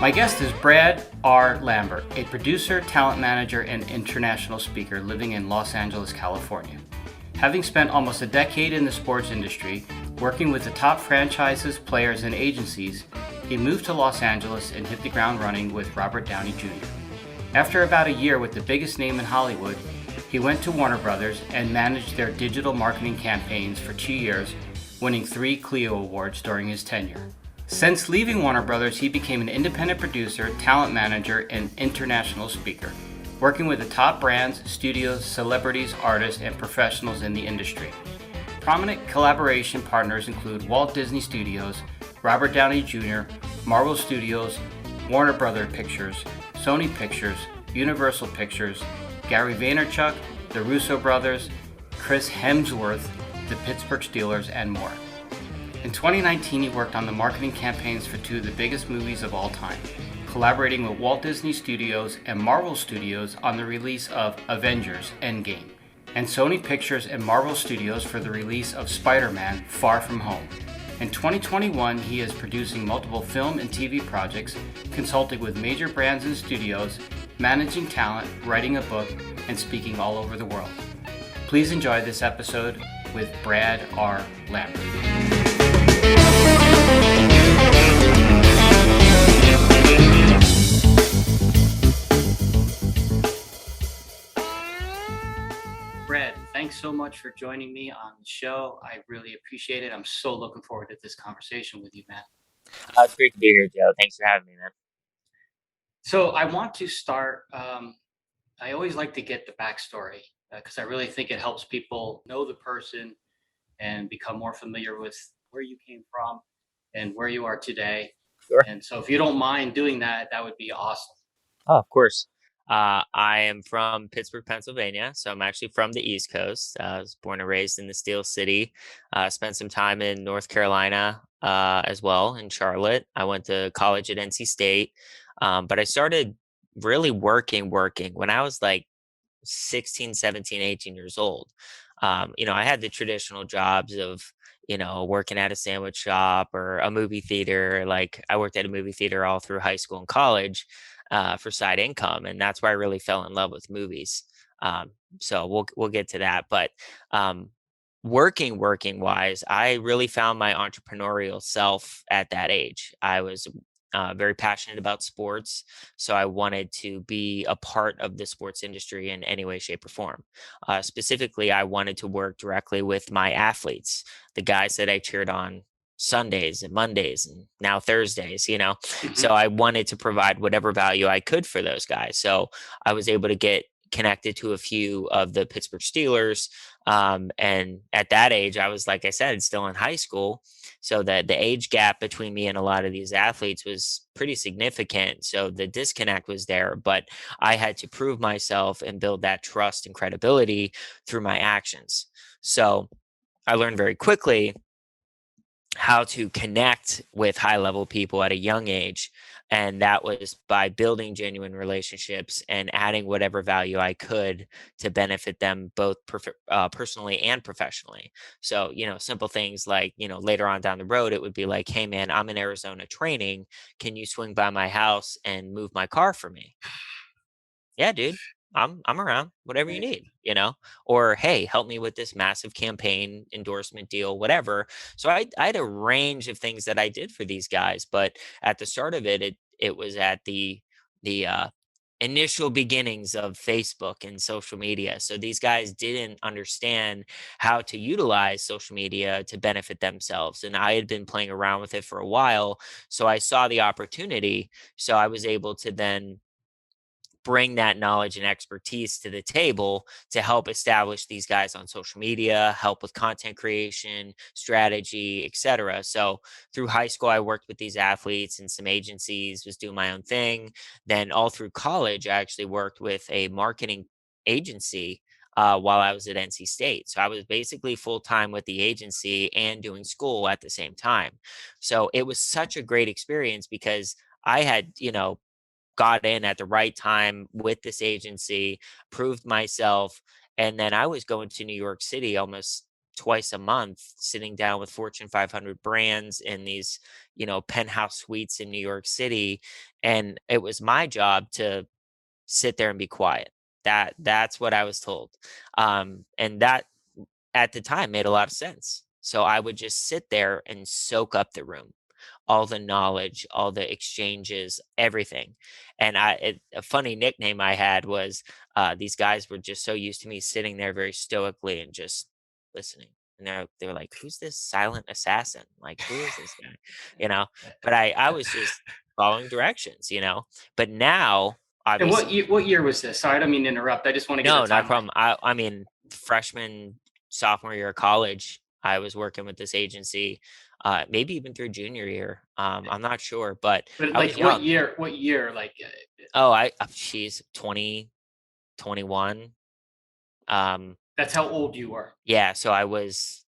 My guest is Brad R Lambert, a producer, talent manager, and international speaker living in Los Angeles, California. Having spent almost a decade in the sports industry, working with the top franchises, players, and agencies, he moved to Los Angeles and hit the ground running with Robert Downey Jr. After about a year with the biggest name in Hollywood, he went to Warner Brothers and managed their digital marketing campaigns for 2 years, winning 3 Clio Awards during his tenure. Since leaving Warner Brothers, he became an independent producer, talent manager, and international speaker, working with the top brands, studios, celebrities, artists, and professionals in the industry. Prominent collaboration partners include Walt Disney Studios, Robert Downey Jr., Marvel Studios, Warner Brothers Pictures, Sony Pictures, Universal Pictures, Gary Vaynerchuk, the Russo brothers, Chris Hemsworth, the Pittsburgh Steelers, and more. In 2019, he worked on the marketing campaigns for 2 of the biggest movies of all time, collaborating with Walt Disney Studios and Marvel Studios on the release of Avengers: Endgame, and Sony Pictures and Marvel Studios for the release of Spider-Man: Far From Home. In 2021, he is producing multiple film and TV projects, consulting with major brands and studios, managing talent, writing a book, and speaking all over the world. Please enjoy this episode with Brad R. Lambert. Brad, thanks so much for joining me on the show. I really appreciate it. I'm so looking forward to this conversation with you, man. It's great to be here, Joe. Thanks for having me, man. So I want to start. I always like to get the backstory because I really think it helps people know the person and become more familiar with where you came from and where you are today. Sure. And so if you don't mind doing that, that would be awesome. Oh, of course. I am from Pittsburgh, Pennsylvania, so I'm actually from the East Coast. I was born and raised in the Steel City. Spent some time in North Carolina as well, in Charlotte. I went to college at NC State, but I started really working when I was like 16, 17, 18 years old. I had the traditional jobs of, working at a sandwich shop or a movie theater. Like I worked at a movie theater all through high school and college for side income, and that's where I really fell in love with movies. Um, so we'll get to that, but um, working wise, I really found my entrepreneurial self at that age. I was very passionate about sports, so I wanted to be a part of the sports industry in any way, shape, or form. Specifically, I wanted to work directly with my athletes, the guys that I cheered on Sundays and Mondays and now Thursdays, Mhm. So I wanted to provide whatever value I could for those guys. So I was able to get connected to a few of the Pittsburgh Steelers. And at that age, I was, like I said, still in high school. So that the age gap between me and a lot of these athletes was pretty significant. So the disconnect was there, but I had to prove myself and build that trust and credibility through my actions. So I learned very quickly how to connect with high level people at a young age. And that was by building genuine relationships and adding whatever value I could to benefit them both personally and professionally. So, simple things like, later on down the road, it would be like, hey, man, I'm in Arizona training. Can you swing by my house and move my car for me? Yeah, dude, I'm around. Whatever you Right. need. Or hey, help me with this massive campaign endorsement deal, whatever. So I had a range of things that I did for these guys, but at the start of it was at the initial beginnings of Facebook and social media. So these guys didn't understand how to utilize social media to benefit themselves, and I had been playing around with it for a while. So I saw the opportunity. So I was able to then bring that knowledge and expertise to the table to help establish these guys on social media, help with content creation, strategy, etc. So through high school, I worked with these athletes and some agencies, was doing my own thing. Then all through college, I actually worked with a marketing agency while I was at NC State. So I was basically full time with the agency and doing school at the same time. So it was such a great experience because I had, got in at the right time with this agency, proved myself, and then I was going to New York City almost twice a month sitting down with Fortune 500 brands in these, penthouse suites in New York City. And it was my job to sit there and be quiet. That's what I was told. And that at the time made a lot of sense. So I would just sit there and soak up the room, all the knowledge, all the exchanges, everything. And a funny nickname I had was, these guys were just so used to me sitting there very stoically and just listening. And they were like, "Who's this silent assassin? Like, who is this guy?" You know. But I was just following directions, But now, And obviously, what year was this? Sorry, I don't mean to interrupt. I just want to get a no, not a timeline. problem. I mean, freshman, sophomore year of college, I was working with this agency, maybe even through junior year. I'm not sure, but But I like was young. what year? Like Oh, she's 20, 21. Um, that's how old you were. yeah, so I was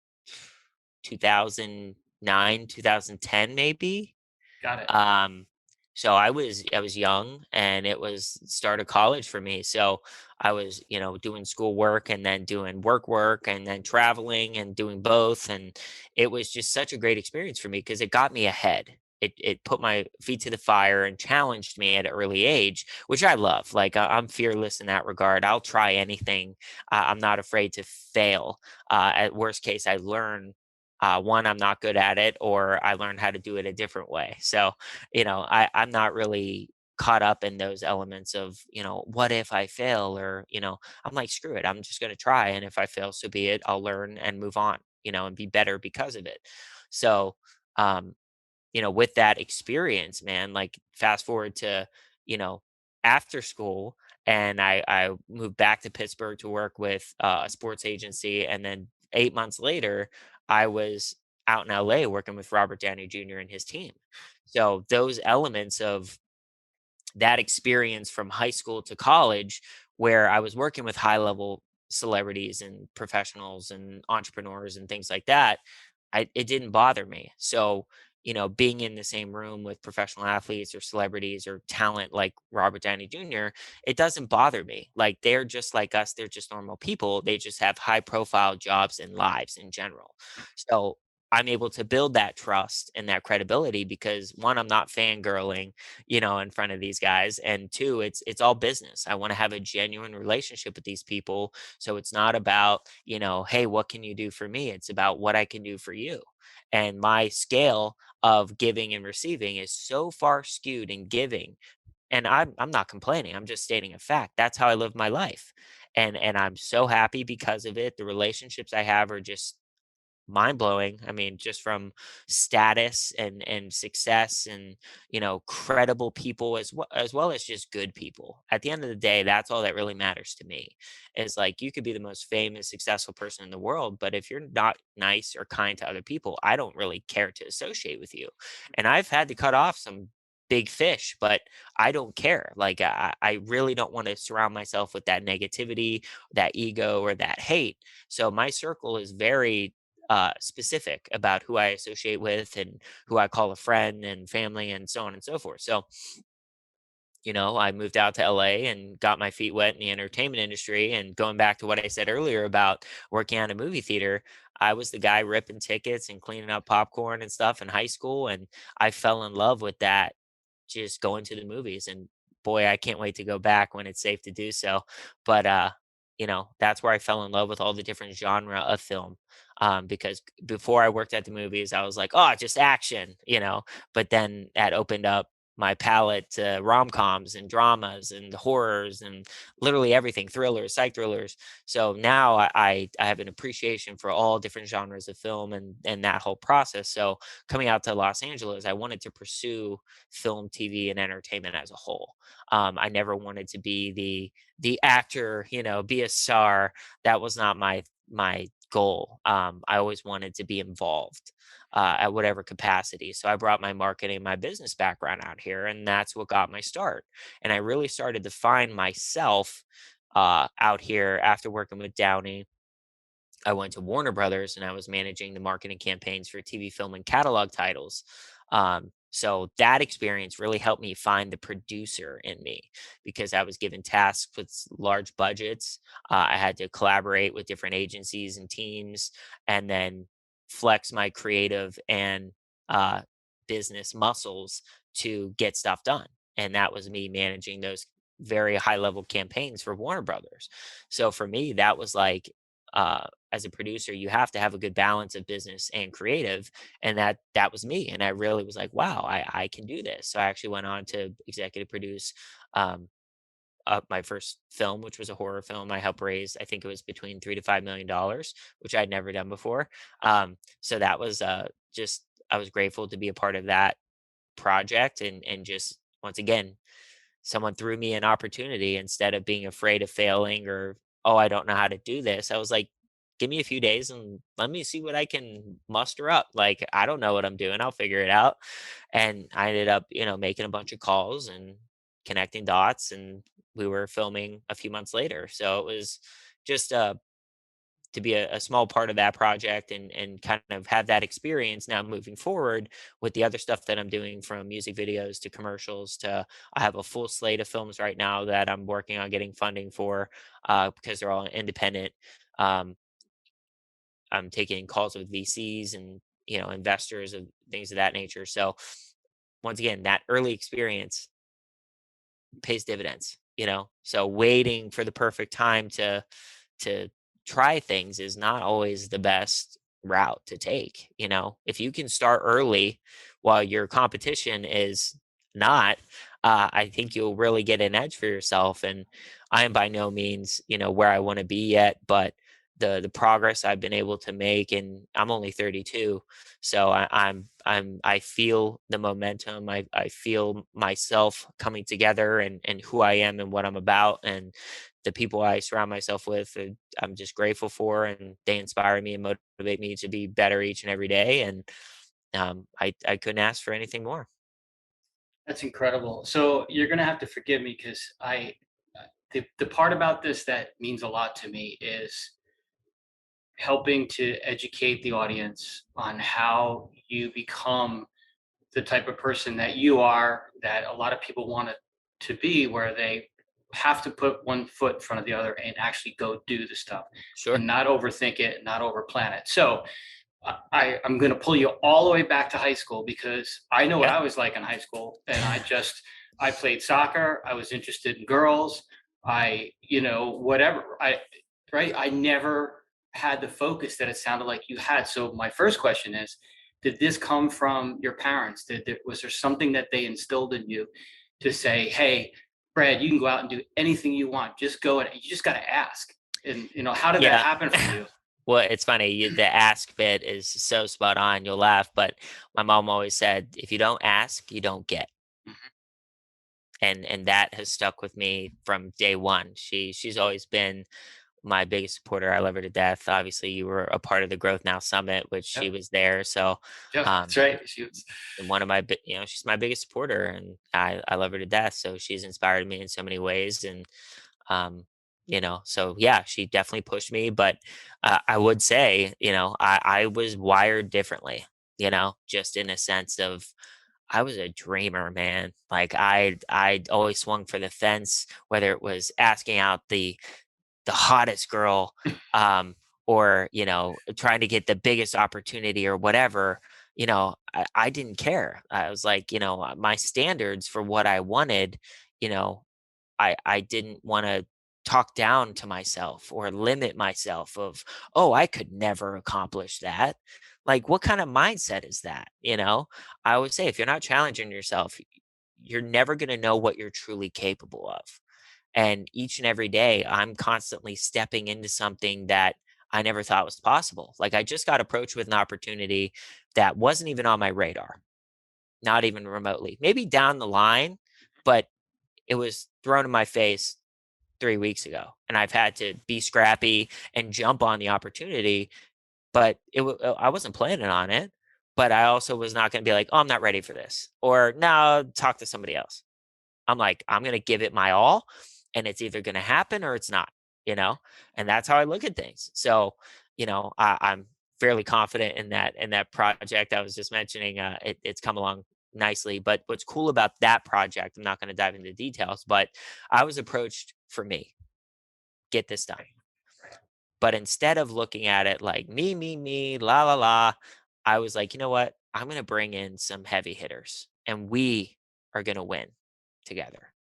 2009, 2010, maybe. Got it. Um, so I was young, and it was start of college for me. So I was, doing school work and then doing work and then traveling and doing both. And it was just such a great experience for me because it got me ahead. It put my feet to the fire and challenged me at an early age, which I love. Like, I'm fearless in that regard. I'll try anything. I'm not afraid to fail. At worst case, I learn, one, I'm not good at it, or I learned how to do it a different way. So, I'm not really caught up in those elements of, what if I fail, or, I'm like, screw it. I'm just going to try. And if I fail, so be it. I'll learn and move on, and be better because of it. So, um, with that experience, man, like, fast forward to, you know, after school, and I moved back to Pittsburgh to work with, a sports agency. And then 8 months later, I was out in LA working with Robert Downey Jr. and his team. So those elements of that experience from high school to college, where I was working with high level celebrities and professionals and entrepreneurs and things like that, it didn't bother me. So, being in the same room with professional athletes or celebrities or talent like Robert Downey Jr., it doesn't bother me. Like, they're just like us, they're just normal people. They just have high profile jobs and lives in general. So I'm able to build that trust and that credibility because, one, I'm not fangirling, in front of these guys. And two, it's all business. I want to have a genuine relationship with these people. So it's not about, hey, what can you do for me? It's about what I can do for you. And my scale of giving and receiving is so far skewed in giving. And I'm not complaining. I'm just stating a fact. That's how I live my life. And I'm so happy because of it. The relationships I have are just mind blowing. I mean, just from status and success and, credible people, as well as just good people. At the end of the day, that's all that really matters to me. Is like, you could be the most famous, successful person in the world, but if you're not nice or kind to other people, I don't really care to associate with you. And I've had to cut off some big fish, but I don't care. Like, I really don't want to surround myself with that negativity, that ego, or that hate. So my circle is very, specific about who I associate with and who I call a friend and family and so on and so forth. So, I moved out to LA and got my feet wet in the entertainment industry. And going back to what I said earlier about working at a movie theater, I was the guy ripping tickets and cleaning up popcorn and stuff in high school. And I fell in love with that, just going to the movies. And boy, I can't wait to go back when it's safe to do so. But that's where I fell in love with all the different genre of film. Because before I worked at the movies, I was like, oh, just action. But then that opened up my palette to rom-coms and dramas and horrors and literally everything, thrillers, psych thrillers. So now I have an appreciation for all different genres of film and that whole process. So coming out to Los Angeles, I wanted to pursue film, TV, and entertainment as a whole. I never wanted to be the actor, be a star. That was not my goal. I always wanted to be involved, at whatever capacity. So I brought my marketing, my business background out here, and that's what got my start. And I really started to find myself, out here after working with Downey. I went to Warner Brothers and I was managing the marketing campaigns for TV, film, and catalog titles. So that experience really helped me find the producer in me because I was given tasks with large budgets. I had to collaborate with different agencies and teams, and then flex my creative and uh, business muscles to get stuff done. And that was me managing those very high level campaigns for Warner Brothers. So for me, that was like, as a producer, you have to have a good balance of business and creative, and that was me. And I really was like, wow, I can do this. So I actually went on to executive produce um, my first film, which was a horror film. I helped raise, I think it was between $3 to $5 million, which I'd never done before. So that was just, I was grateful to be a part of that project, and just once again, someone threw me an opportunity instead of being afraid of failing or, oh, I don't know how to do this. I was like, give me a few days and let me see what I can muster up. Like, I don't know what I'm doing. I'll figure it out. And I ended up, making a bunch of calls and connecting dots, and we were filming a few months later. So it was just to be a small part of that project, and kind of have that experience now moving forward with the other stuff that I'm doing, from music videos to commercials to, I have a full slate of films right now that I'm working on getting funding for, because they're all independent. Um, I'm taking calls with VCs and, investors and things of that nature. So once again, that early experience pays dividends, so waiting for the perfect time to try things is not always the best route to take. If you can start early while your competition is not, I think you'll really get an edge for yourself. And I am by no means, where I want to be yet, but the progress I've been able to make, and I'm only 32, so I feel the momentum. I feel myself coming together, and who I am and what I'm about, and the people I surround myself with, I'm just grateful for, and they inspire me and motivate me to be better each and every day. And I couldn't ask for anything more. That's incredible. So you're gonna have to forgive me because the part about this that means a lot to me is helping to educate the audience on how you become the type of person that you are, that a lot of people want to be, where they have to put one foot in front of the other and actually go do the stuff Sure. and not overthink it, not overplan it. So I'm going to pull you all the way back to high school because I know what Yeah. I was like in high school. And I played soccer. I was interested in girls. Whatever. Right. I never had the focus that it sounded like you had. So my first question is, did this come from your parents? Was there something that they instilled in you to say, hey, Brad, you can go out and do anything you want. Just go and you just got to ask. And, how did that Yeah. happen for you? Well, it's funny. The ask bit is so spot on. You'll laugh, but my mom always said, if you don't ask, you don't get. Mhm. And that has stuck with me from day one. She's always been my biggest supporter. I love her to death. Obviously, you were a part of the Growth Now Summit, which she Yep. was there. So, Yeah, that's um, right. She was. one of my, she's my biggest supporter, and I love her to death. So she's inspired me in so many ways, and um, so yeah, she definitely pushed me. But I would say, I was wired differently. Just in a sense of, I was a dreamer, man. Like, I always swung for the fence, whether it was asking out the hottest girl, or trying to get the biggest opportunity or whatever. I didn't care. I was like, my standards for what I wanted, you know I didn't want to talk down to myself or limit myself of, oh, I could never accomplish that. Like, what kind of mindset is that? I always say, if you're not challenging yourself, you're never going to know what you're truly capable of. And each and every day, I'm constantly stepping into something that I never thought was possible. Like, I just got approached with an opportunity that wasn't even on my radar, not even remotely. Maybe down the line, but it was thrown in my face 3 weeks ago. And I've had to be scrappy and jump on the opportunity, but I wasn't planning on it. But I also was not going to be like, oh, I'm not ready for this, or no, talk to somebody else. I'm like, I'm going to give it my all, and it's either going to happen or it's not, you know? And that's how I look at things. So, I'm fairly confident in that project I was just mentioning. It's come along nicely. But what's cool about that project, I'm not going to dive into details, but I was approached for me, get this done. Right. But instead of looking at it like me, la la la, I was like, you know what? I'm going to bring in some heavy hitters and we are going to win together,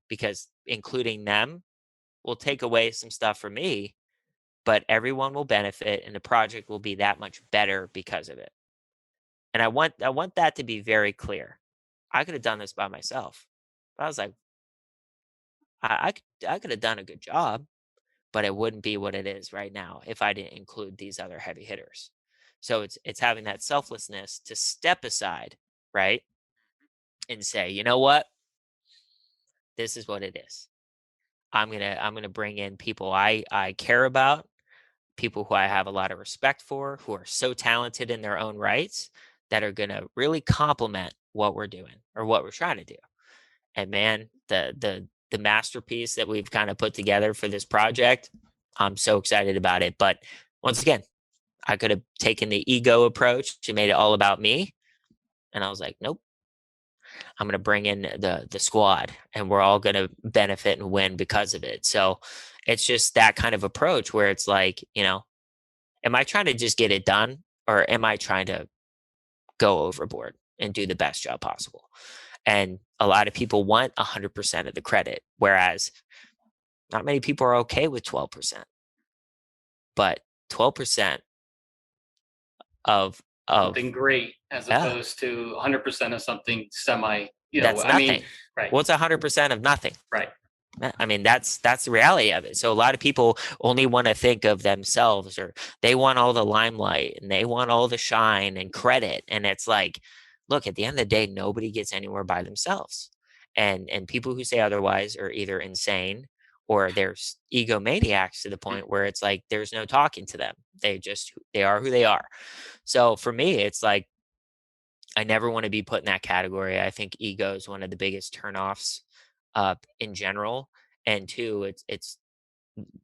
because including them will take away some stuff for me, but everyone will benefit and the project will be that much better because of it. And I want that to be very clear. I could have done this by myself. But I was like, I could have done a good job, but it wouldn't be what it is right now if I didn't include these other heavy hitters. So it's having that selflessness to step aside, right? And say, you know what? This is what it is. I'm gonna bring in people I care about, people who I have a lot of respect for, who are so talented in their own rights, that are gonna really complement what we're doing or what we're trying to do. And man, the masterpiece that we've kind of put together for this project, I'm so excited about it. But once again, I could have taken the ego approach and made it all about me. And I was like, nope, I'm going to bring in the squad, and we're all going to benefit and win because of it. So it's just that kind of approach where it's like, am I trying to just get it done, or am I trying to go overboard and do the best job possible? And a lot of people want 100% of the credit, whereas not many people are okay with 12%. But 12% of of Something great as yeah, opposed to 100% of something semi, that's I mean, nothing. right, What's 100% of nothing? right. I mean, that's the reality of it. So a lot of people only want to think of themselves, or they want all the limelight and they want all the shine and credit. And it's like, look, at the end of the day, nobody gets anywhere by themselves. And people who say otherwise are either insane, or they're egomaniacs to the point where it's like there's no talking to them. They are who they are. So for me, it's like I never want to be put in that category. I think ego is one of the biggest turnoffs in general. And two, it's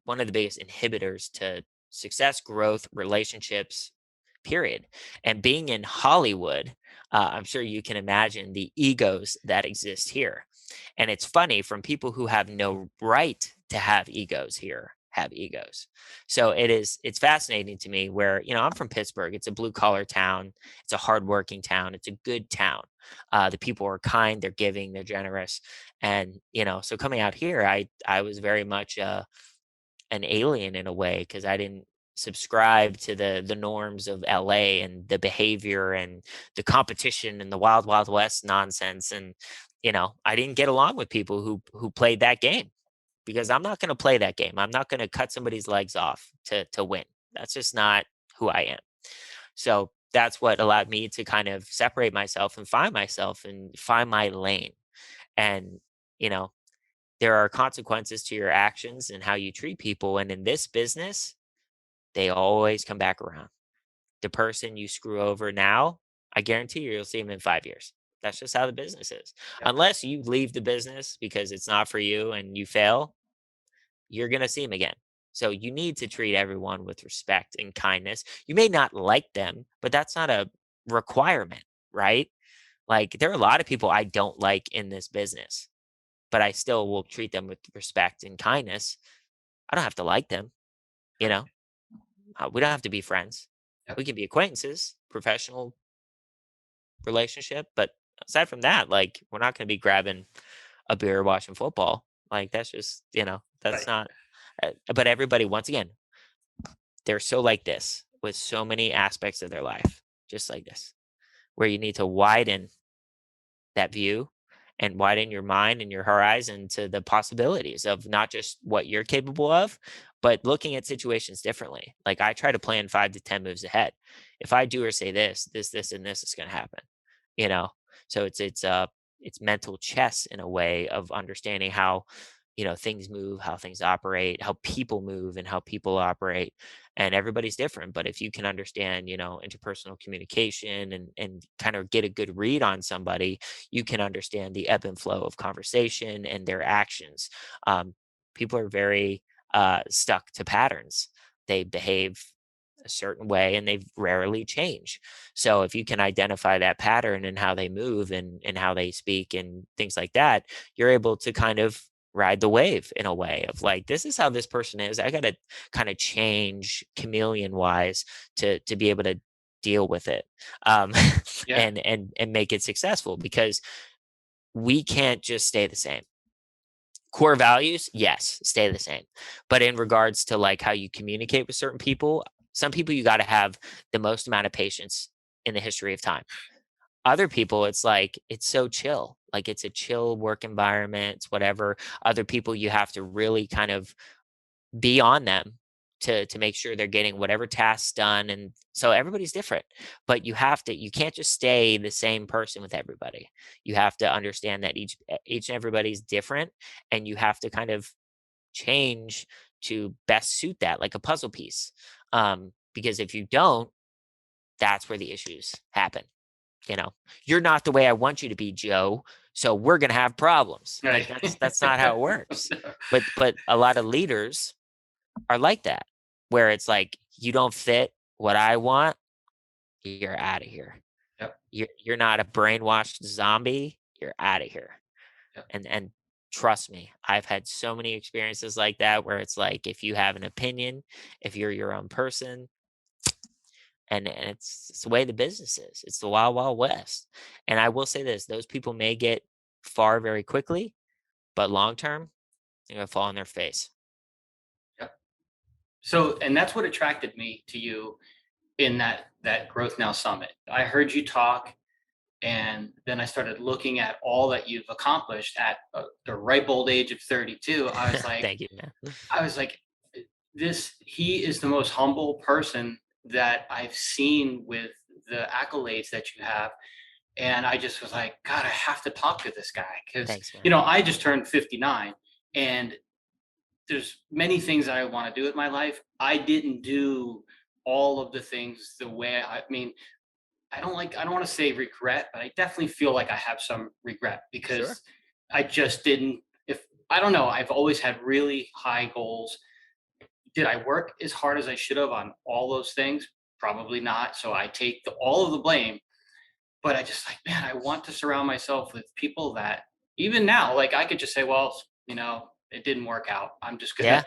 one of the biggest inhibitors to success, growth, relationships, period. And being in Hollywood, I'm sure you can imagine the egos that exist here. And it's funny, from people who have no right to have egos here have egos. So it's fascinating to me where, I'm from Pittsburgh. It's a blue collar town. It's a hardworking town. It's a good town. The people are kind, they're giving, they're generous. And, so coming out here, I was very much an alien in a way, because I didn't subscribe to the norms of LA and the behavior and the competition and the wild west nonsense. And I didn't get along with people who played that game, because I'm not going to play that game. I'm not going to cut somebody's legs off to win. That's just not who I am. So that's what allowed me to kind of separate myself and find my lane. And you know there are consequences to your actions and how you treat people. And in this business, they always come back around. The person you screw over now, I guarantee you'll see them in 5 years. That's just how the business is. Yep. Unless you leave the business because it's not for you and you fail, you're going to see them again. So you need to treat everyone with respect and kindness. You may not like them, but that's not a requirement, right? Like, there are a lot of people I don't like in this business, but I still will treat them with respect and kindness. I don't have to like them, you Right. know? We don't have to be friends. Yep. We can be acquaintances, professional relationship, but aside from that, like, we're not going to be grabbing a beer watching football. Like, that's just, that's Right. not. But everybody, once again, they're so like this with so many aspects of their life, just like this, where you need to widen that view and widen your mind and your horizon to the possibilities of not just what you're capable of, but looking at situations differently. Like, I try to plan 5 to 10 moves ahead. If I do or say this, and this is going to happen, you know? So it's mental chess in a way of understanding how, things move, how things operate, how people move and how people operate. And everybody's different. But if you can understand, interpersonal communication and kind of get a good read on somebody, you can understand the ebb and flow of conversation and their actions. People are very stuck to patterns. They behave a certain way and they rarely change. So if you can identify that pattern and how they move and how they speak and things like that, you're able to kind of ride the wave in a way of like, this is how this person is. I got to kind of change chameleon wise to be able to deal with it, um, Yeah. and make it successful because we can't just stay the same. Core values, yes, stay the same. But in regards to like how you communicate with certain people, some people you got to have the most amount of patience in the history of time. Other people, it's like it's so chill. Like it's a chill work environment, it's whatever. Other people you have to really kind of be on them to make sure they're getting whatever tasks done, and so everybody's different, but you can't just stay the same person with everybody. You have to understand that each and everybody's different, and you have to kind of change to best suit that, like a puzzle piece, because if you don't, that's where the issues happen. you know you're not the way I want you to be, Joe, so we're going to have problems. Like Right. that's not how it works. But a lot of leaders are like that, where it's like, you don't fit what I want, you're out of here. Yep. You're not a brainwashed zombie, you're out of here. Yep. And trust me, I've had so many experiences like that where it's like, if you have an opinion, if you're your own person, and it's the way the business is. It's the wild, wild west. And I will say this: those people may get far very quickly, but long term, they're gonna fall on their face. Yep. So, and that's what attracted me to you in that Growth Now Summit. I heard you talk, and then I started looking at all that you've accomplished at the ripe old age of 32. Thank you, man. I was like, this. He is the most humble person that I've seen with the accolades that you have. And I just was like, God, I have to talk to this guy because, Thanks, man. I just turned 59, and there's many things that I want to do with my life. I didn't do all of the things the way I mean, I don't want to say regret, but I definitely feel like I have some regret Sure. because I just didn't if I don't know, I've always had really high goals. Did I work as hard as I should have on all those things? Probably not. So I take all of the blame, but I just like, man, I want to surround myself with people that even now, like I could just say, well, it didn't work out. I'm just gonna Yeah.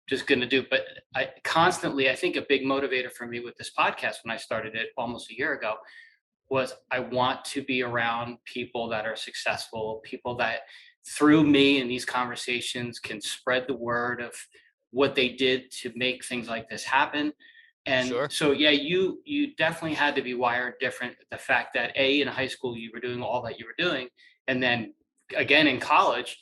just gonna do. But I constantly, I think a big motivator for me with this podcast when I started it almost a year ago was I want to be around people that are successful, people that through me in these conversations can spread the word of what they did to make things like this happen. And Sure. so yeah, you definitely had to be wired different. The fact that in high school you were doing all that you were doing, and then again in college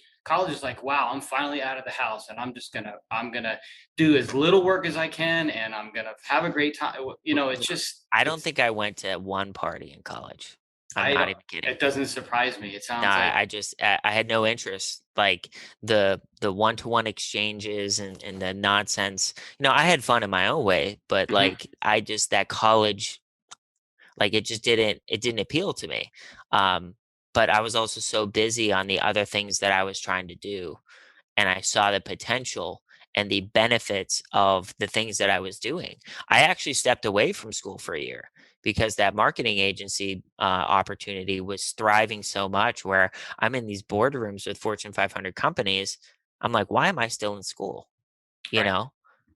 is like, wow, I'm finally out of the house and I'm gonna do as little work as I can and I'm gonna have a great time. It's just I don't it's think I went to one party in college. I'm I not don't even kidding. it doesn't surprise me. It No, sounds like I had no interest. Like the one-to-one exchanges and the nonsense. I had fun in my own way, but mhm, like I just that college, like it didn't appeal to me. Um, but I was also so busy on the other things that I was trying to do, and I saw the potential and the benefits of the things that I was doing. I actually stepped away from school for a year because that marketing agency opportunity was thriving so much. Where I'm in these boardrooms with Fortune 500 companies, I'm like, why am I still in school? you right, know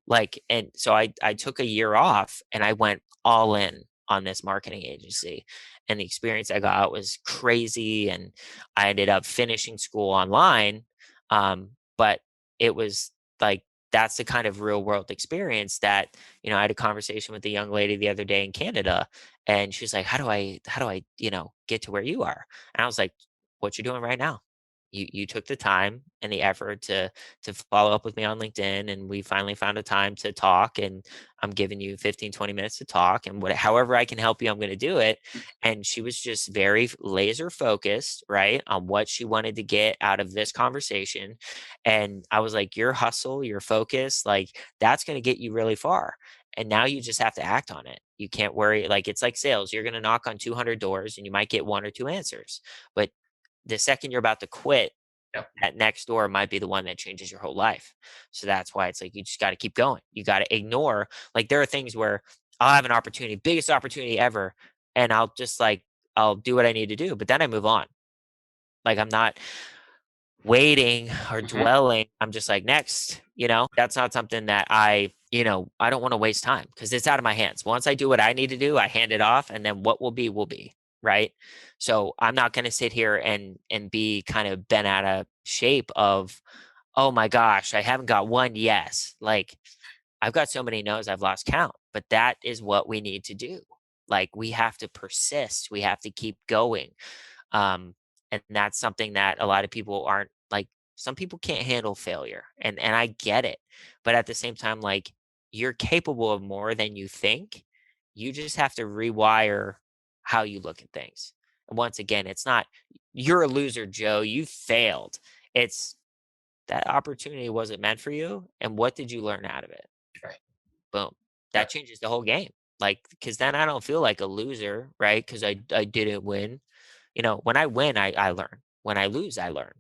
like, and so I took a year off and I went all in on this marketing agency, and the experience I got was crazy, and I ended up finishing school online. But it was like, that's the kind of real world experience that, I had a conversation with a young lady the other day in Canada, and she's like, how do I get to where you are? And I was like, what you're doing right now. You took the time and the effort to follow up with me on LinkedIn, and we finally found a time to talk, and I'm giving you 15, 20 minutes to talk, and however I can help you, I'm going to do it. And she was just very laser focused, right, on what she wanted to get out of this conversation. And I was like, your hustle, your focus, like that's going to get you really far. And now you just have to act on it. You can't worry. Like, it's like sales. You're going to knock on 200 doors and you might get one or two answers. But the second you're about to quit, yep, that next door might be the one that changes your whole life. So that's why it's like, you just got to keep going. You got to ignore, like, there are things where I'll have an opportunity, biggest opportunity ever, and I'll just like I'll do what I need to do, but then I move on. Like I'm not waiting or Hmm. dwelling. I'm just like, next, that's not something that I don't want to waste time because it's out of my hands. Once I do what I need to do, I hand it off, and then what will be will be. Right. So I'm not going to sit here and be kind of bent out of shape of, oh my gosh, I haven't got one yes. Like I've got so many no's, I've lost count. But that is what we need to do. Like we have to persist. We have to keep going. um and that's something that a lot of people aren't like. Some people can't handle failure, and I get it, but at the same time, like, you're capable of more than you think. You just have to rewire how you look at things. And once again, it's not you're a loser, Joe, you failed. It's that opportunity wasn't meant for you, and what did you learn out of it? Right. Boom. That Yep. changes the whole game. Like, because then I don't feel like a loser, right? Because I didn't win. When I win, I learn. When I lose, I learn.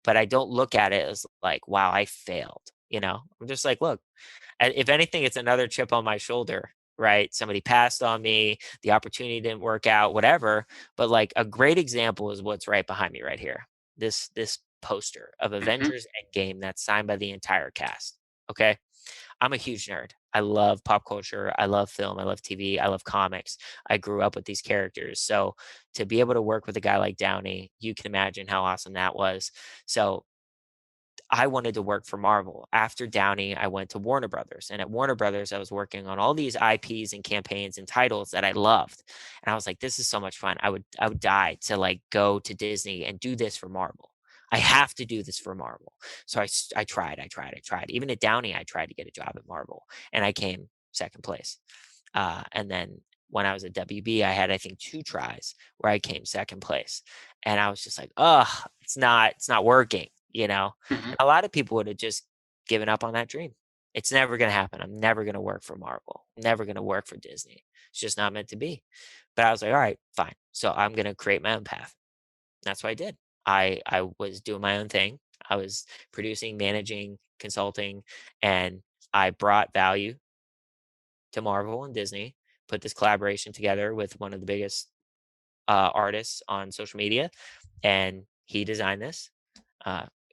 But I don't look at it as like, wow, I failed. I'm just like, look, if anything, it's another chip on my shoulder, right? Somebody passed on me, the opportunity didn't work out, whatever. But like a great example is what's right behind me right here. This poster of Hmm. Avengers Endgame that's signed by the entire cast. Okay. I'm a huge nerd. I love pop culture. I love film. I love TV. I love comics. I grew up with these characters. So to be able to work with a guy like Downey, you can imagine how awesome that was. So I wanted to work for Marvel. After Downey, I went to Warner Brothers. And at Warner Brothers, I was working on all these IPs and campaigns and titles that I loved. And I was like, this is so much fun. I would die to like go to Disney and do this for Marvel. I have to do this for Marvel. So I tried, I tried. Even at Downey, I tried to get a job at Marvel and I came second place. And then when I was at WB, I had, I think, two tries where I came second place. And I was just like, oh, it's not working, you know? Hmm. And a lot of people would have just given up on that dream. It's never going to happen. I'm never going to work for Marvel. I'm never going to work for Disney. It's just not meant to be. But I was like, all right, fine. So I'm going to create my own path. That's what I did. I was doing my own thing. I was producing, managing, consulting, and I brought value to Marvel and Disney. Put this collaboration together with one of the biggest artists on social media, and he designed this.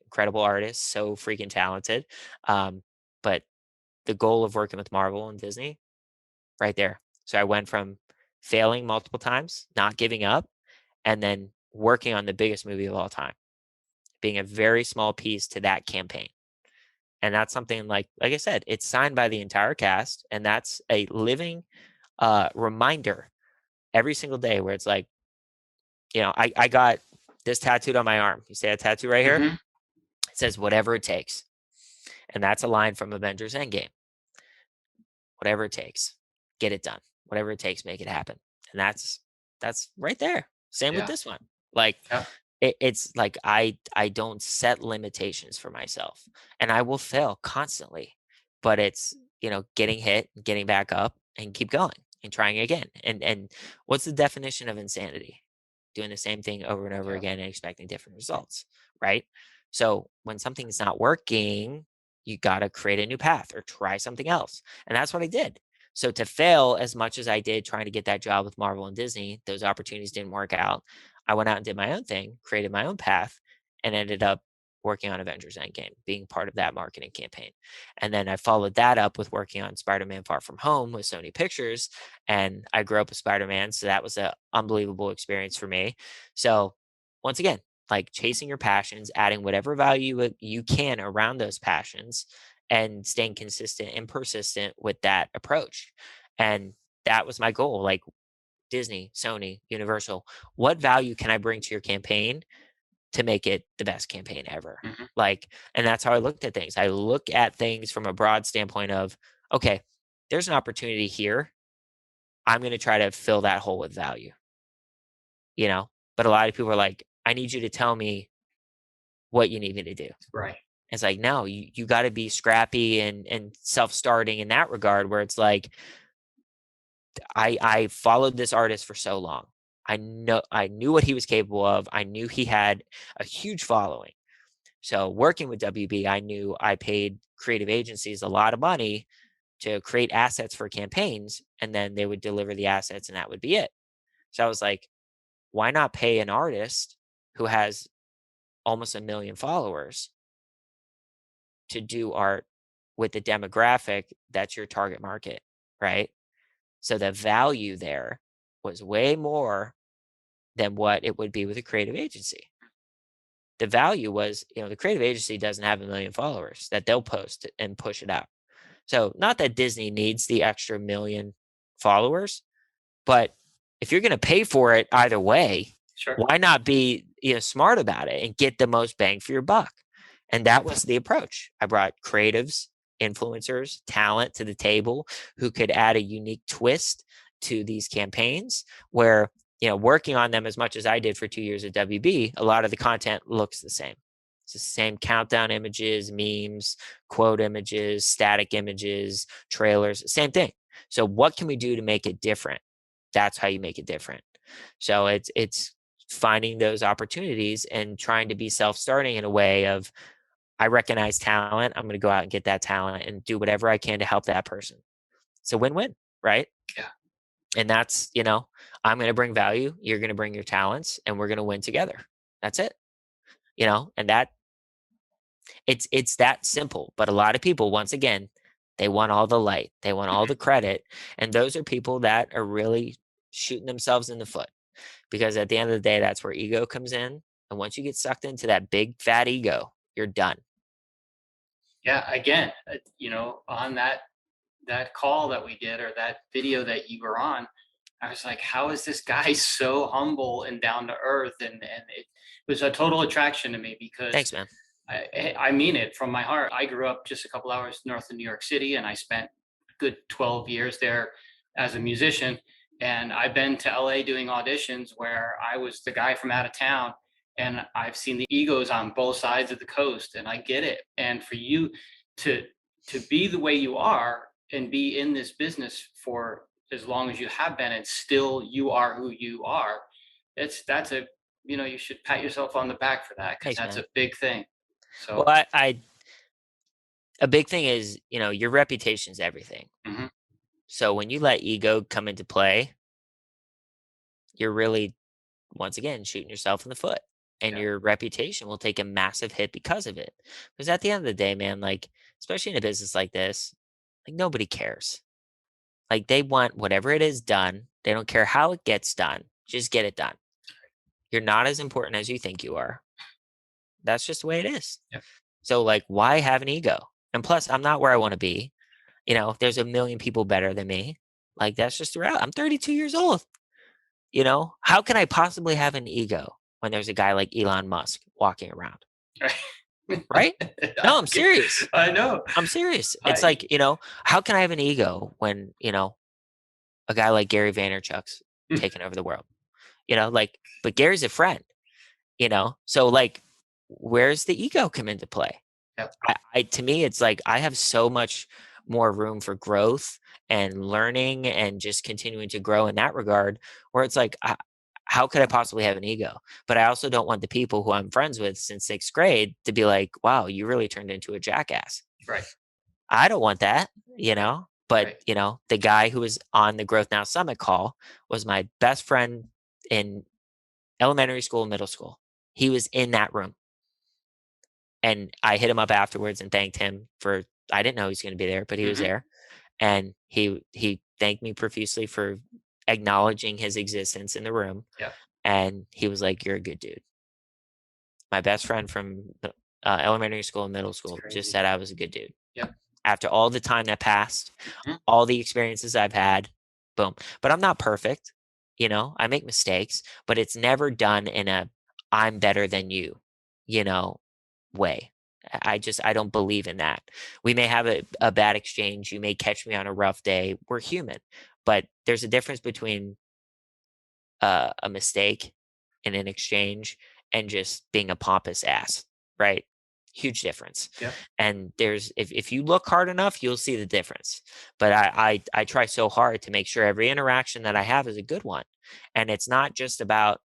Incredible artist, so freaking talented. Um, but the goal of working with Marvel and Disney, right there. So I went from failing multiple times, not giving up, and then working on the biggest movie of all time, being a very small piece to that campaign. And that's something like I said, it's signed by the entire cast, and that's a living reminder every single day where it's like, I got this tattooed on my arm. You see that tattoo right here? Hmm. It says whatever it takes. And that's a line from Avengers Endgame. Whatever it takes, get it done. Whatever it takes, make it happen. And that's right there. Same with Yeah. this one. Like Yep. it's like I don't set limitations for myself. And I will fail constantly. But it's, getting hit, getting back up and keep going and trying again. And what's the definition of insanity? Doing the same thing over and over Yep. again and expecting different results, right? So when something's not working, you got to create a new path or try something else. And that's what I did. So to fail as much as I did trying to get that job with Marvel and Disney, those opportunities didn't work out. I went out and did my own thing, created my own path, and ended up working on Avengers Endgame, being part of that marketing campaign. And then I followed that up with working on Spider-Man Far From Home with Sony Pictures. And I grew up with Spider-Man. So that was an unbelievable experience for me. So once again, like chasing your passions, adding whatever value you can around those passions, and staying consistent and persistent with that approach. And that was my goal. Like Disney, Sony, Universal, what value can I bring to your campaign to make it the best campaign ever? Hmm. Like, and that's how I looked at things. I look at things from a broad standpoint of, okay, there's an opportunity here. I'm going to try to fill that hole with value, you know? But a lot of people are like, I need you to tell me what you need me to do. Right. It's like, no, you got to be scrappy and self-starting in that regard, where it's like, I followed this artist for so long. I knew what he was capable of. I knew he had a huge following. So working with WB, I knew I paid creative agencies a lot of money to create assets for campaigns, and then they would deliver the assets and that would be it. So I was like, why not pay an artist who has almost 1 million followers to do art with the demographic that's your target market, right? So the value there was way more than what it would be with a creative agency. The value was, the creative agency doesn't have 1 million followers that they'll post and push it out. So not that Disney needs the extra 1 million followers, but if you're going to pay for it either way, Sure. why not be smart about it and get the most bang for your buck? And that was the approach. I brought creatives, influencers, talent to the table who could add a unique twist to these campaigns where, working on them as much as I did for 2 years at WB, a lot of the content looks the same. It's the same countdown images, memes, quote images, static images, trailers, same thing. So what can we do to make it different? That's how you make it different. So it's finding those opportunities and trying to be self-starting in a way of, I recognize talent. I'm going to go out and get that talent and do whatever I can to help that person. It's a win-win, right? Yeah. And that's, I'm going to bring value. You're going to bring your talents and we're going to win together. That's it. And that it's that simple. But a lot of people, once again, they want all the light. They want all the credit. And those are people that are really shooting themselves in the foot, because at the end of the day, that's where ego comes in. And once you get sucked into that big fat ego, you're done. Yeah. Again, on that call that we did, or that video that you were on, I was like, how is this guy so humble and down to earth? And it was a total attraction to me, because Thanks, man. I mean it from my heart. I grew up just a couple hours north of New York City, and I spent a good 12 years there as a musician. And I've been to LA doing auditions where I was the guy from out of town, and I've seen the egos on both sides of the coast, and I get it. And for you to be the way you are and be in this business for as long as you have been, and still you are who you are, that's a, you should pat yourself on the back for that, because Thanks, that's man. a big thing. Well, So I a big thing is, your reputation is everything. mhm, So when you let ego come into play, you're really, once again, shooting yourself in the foot, and yeah, your reputation will take a massive hit because of it. Because at the end of the day, man, like, especially in a business like this, like, nobody cares. Like, they want whatever it is done. They don't care how it gets done. Just get it done. You're not as important as you think you are. That's just the way it is. yeah, So, like, why have an ego? And plus, I'm not where I want to be. There's 1 million people better than me. Like, that's just the route. I'm 32 years old. How can I possibly have an ego when there's a guy like Elon Musk walking around? Right? No, I'm serious. I know. I'm serious. It's I like, how can I have an ego when, a guy like Gary Vaynerchuk's taking over the world? Like, but Gary's a friend, So, like, where's the ego come into play? yeah, To me, it's like I have so much more room for growth and learning and just continuing to grow in that regard, where it's like, how could I possibly have an ego? But I also don't want the people who I'm friends with since 6th grade to be like, wow, you really turned into a jackass. right, I don't want that, But, right. the guy who was on the Growth Now Summit call was my best friend in elementary school, middle school. He was in that room. And I hit him up afterwards and thanked him for, I didn't know he was going to be there, but he was Hmm. there. And he thanked me profusely for acknowledging his existence in the room. Yeah, And he was like, "You're a good dude." My best friend from elementary school and middle it's school just crazy. said I was a good dude. Yep. After all the time that passed, Mhm. all the experiences I've had, boom. But I'm not perfect. I make mistakes, but it's never done in a I'm better than you know, way. I don't believe in that. We may have a bad exchange. You may catch me on a rough day. We're human. But there's a difference between a mistake in an exchange and just being a pompous ass, right? Huge difference. Yeah, And if you look hard enough, you'll see the difference. But I try so hard to make sure every interaction that I have is a good one. And it's not just about,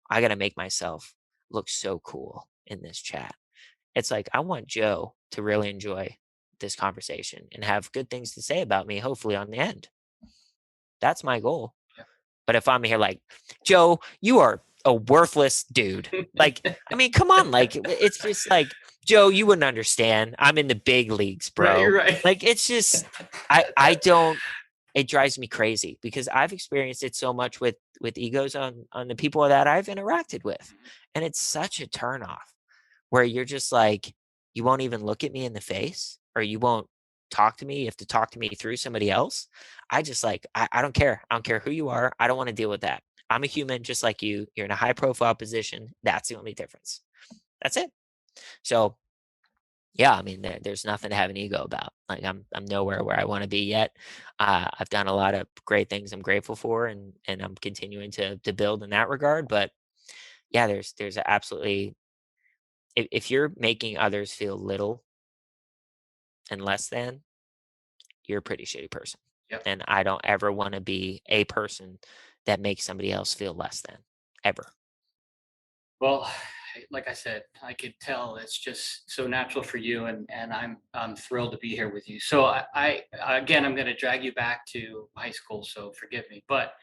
I gotta make myself look so cool in this chat. It's like, I want Joe to really enjoy this conversation and have good things to say about me, hopefully on the end. That's my goal. But if I'm here like, Joe, you are a worthless dude. Like, I mean, come on. Like, it's just like, Joe, you wouldn't understand. I'm in the big leagues, Right, bro. you're right. Like, it's just, I don't, it drives me crazy because I've experienced it so much with egos on the people that I've interacted with. And it's such a turnoff where you're just like, you won't even look at me in the face or you won't talk to me. You have to talk to me through somebody else. I just like, I don't care. I don't care who you are. I don't want to deal with that. I'm a human just like you. You're in a high profile position. That's the only difference. That's it. So yeah, I mean, there's nothing to have an ego about. Like I'm nowhere where I want to be yet. I've done a lot of great things I'm grateful for, and I'm continuing to build in that regard. But yeah, there's absolutely, if you're making others feel little and less than, you're a pretty shitty person. Yep. And I don't ever want to be a person that makes somebody else feel less than, ever. Well, like I said, I could tell it's just so natural for you, and I'm thrilled to be here with you. So I again, I'm going to drag you back to high school, so forgive me, but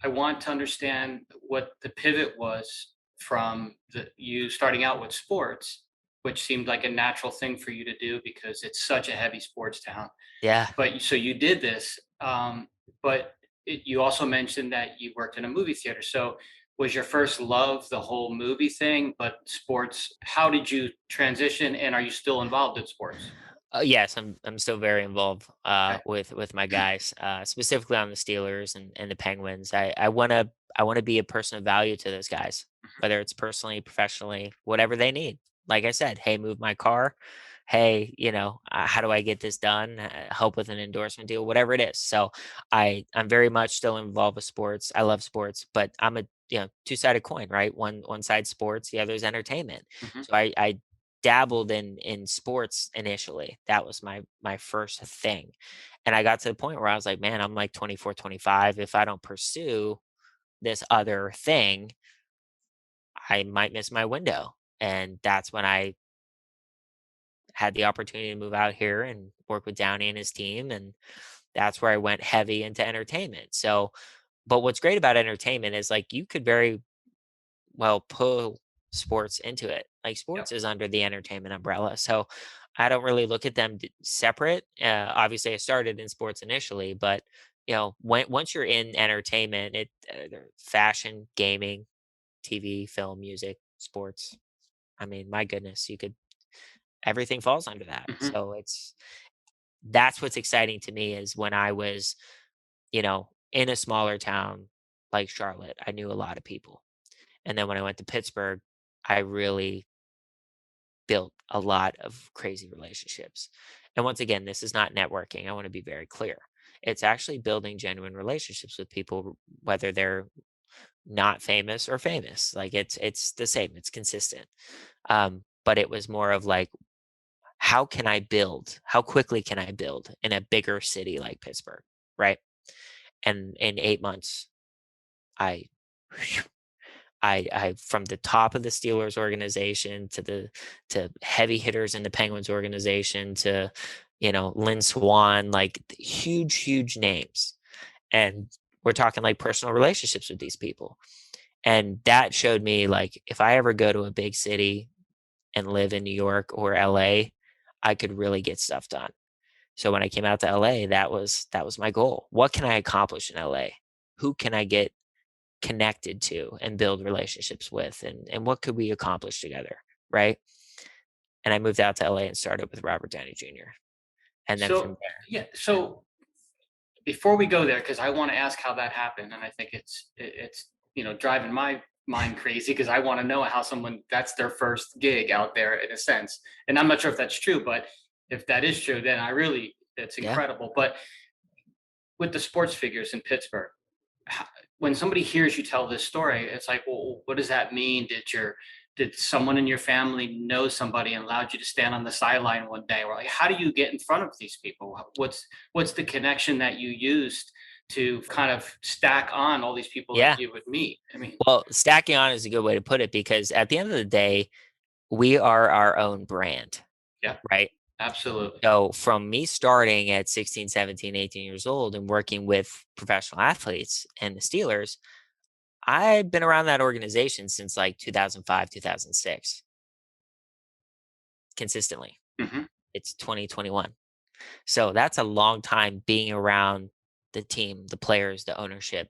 I want to understand what the pivot was from you starting out with sports, which seemed like a natural thing for you to do because it's such a heavy sports town. Yeah. But so you did this, but you also mentioned that you worked in a movie theater. So was your first love the whole movie thing, but sports? How did you transition, and are you still involved in sports? Yes, I'm still very involved Okay. with my guys, specifically on the Steelers and the Penguins. I wanna be a person of value to those guys, Mhm. whether it's personally, professionally, whatever they need. Like I said, hey, move my car. Hey, how do I get this done? Help with an endorsement deal, whatever it is. So I'm very much still involved with sports. I love sports, but I'm a two-sided coin, right? One side sports, the other is entertainment. Mhm. So I dabbled in sports initially. That was my first thing. And I got to the point where I was like, man, I'm like 24, 25. If I don't pursue this other thing, I might miss my window. And that's when I had the opportunity to move out here and work with Downey and his team. And that's where I went heavy into entertainment. So, but what's great about entertainment is like you could very well pull sports into it. Like Yep. sports is under the entertainment umbrella. So I don't really look at them separate. Obviously, I started in sports initially, but once you're in entertainment, fashion, gaming, TV, film, music, sports. I mean, my goodness, you could everything falls under that. Mhm. So that's what's exciting to me is when I was, in a smaller town like Charlotte, I knew a lot of people. And then when I went to Pittsburgh, I really built a lot of crazy relationships. And once again, this is not networking. I want to be very clear. It's actually building genuine relationships with people, whether they're not famous or famous. Like it's the same. It's consistent. But it was more of like, how can I build? How quickly can I build in a bigger city like Pittsburgh, right? And in 8 months, I I from the top of the Steelers organization to heavy hitters in the Penguins organization to Lynn Swan, like huge names, and we're talking like personal relationships with these people, and that showed me like if I ever go to a big city and live in New York or LA, I could really get stuff done. So when I came out to LA, that was my goal. What can I accomplish in LA? Who can I get connected to and build relationships with, and what could we accomplish together, right? And I moved out to LA and started with Robert Downey Jr. And then from So yeah, so before we go there, because I want to ask how that happened, and I think it's driving my mind crazy because I want to know how someone that's their first gig out there in a sense, and I'm not sure if that's true, but if that is true, then I really it's yeah, incredible. But with the sports figures in Pittsburgh, ho- when somebody hears you tell this story, it's like, well, what does that mean? Did someone in your family know somebody and allowed you to stand on the sideline one day? Or like, how do you get in front of these people? What's the connection that you used to kind of stack on all these people that yeah. you would meet? I mean, Well, stacking on is a good way to put it because at the end of the day, we are our own brand, yeah. right? Absolutely. So from me starting at 16, 17, 18 years old and working with professional athletes and the Steelers, I've been around that organization since like 2005, 2006, consistently. Hmm. It's 2021. So that's a long time being around the team, the players, the ownership,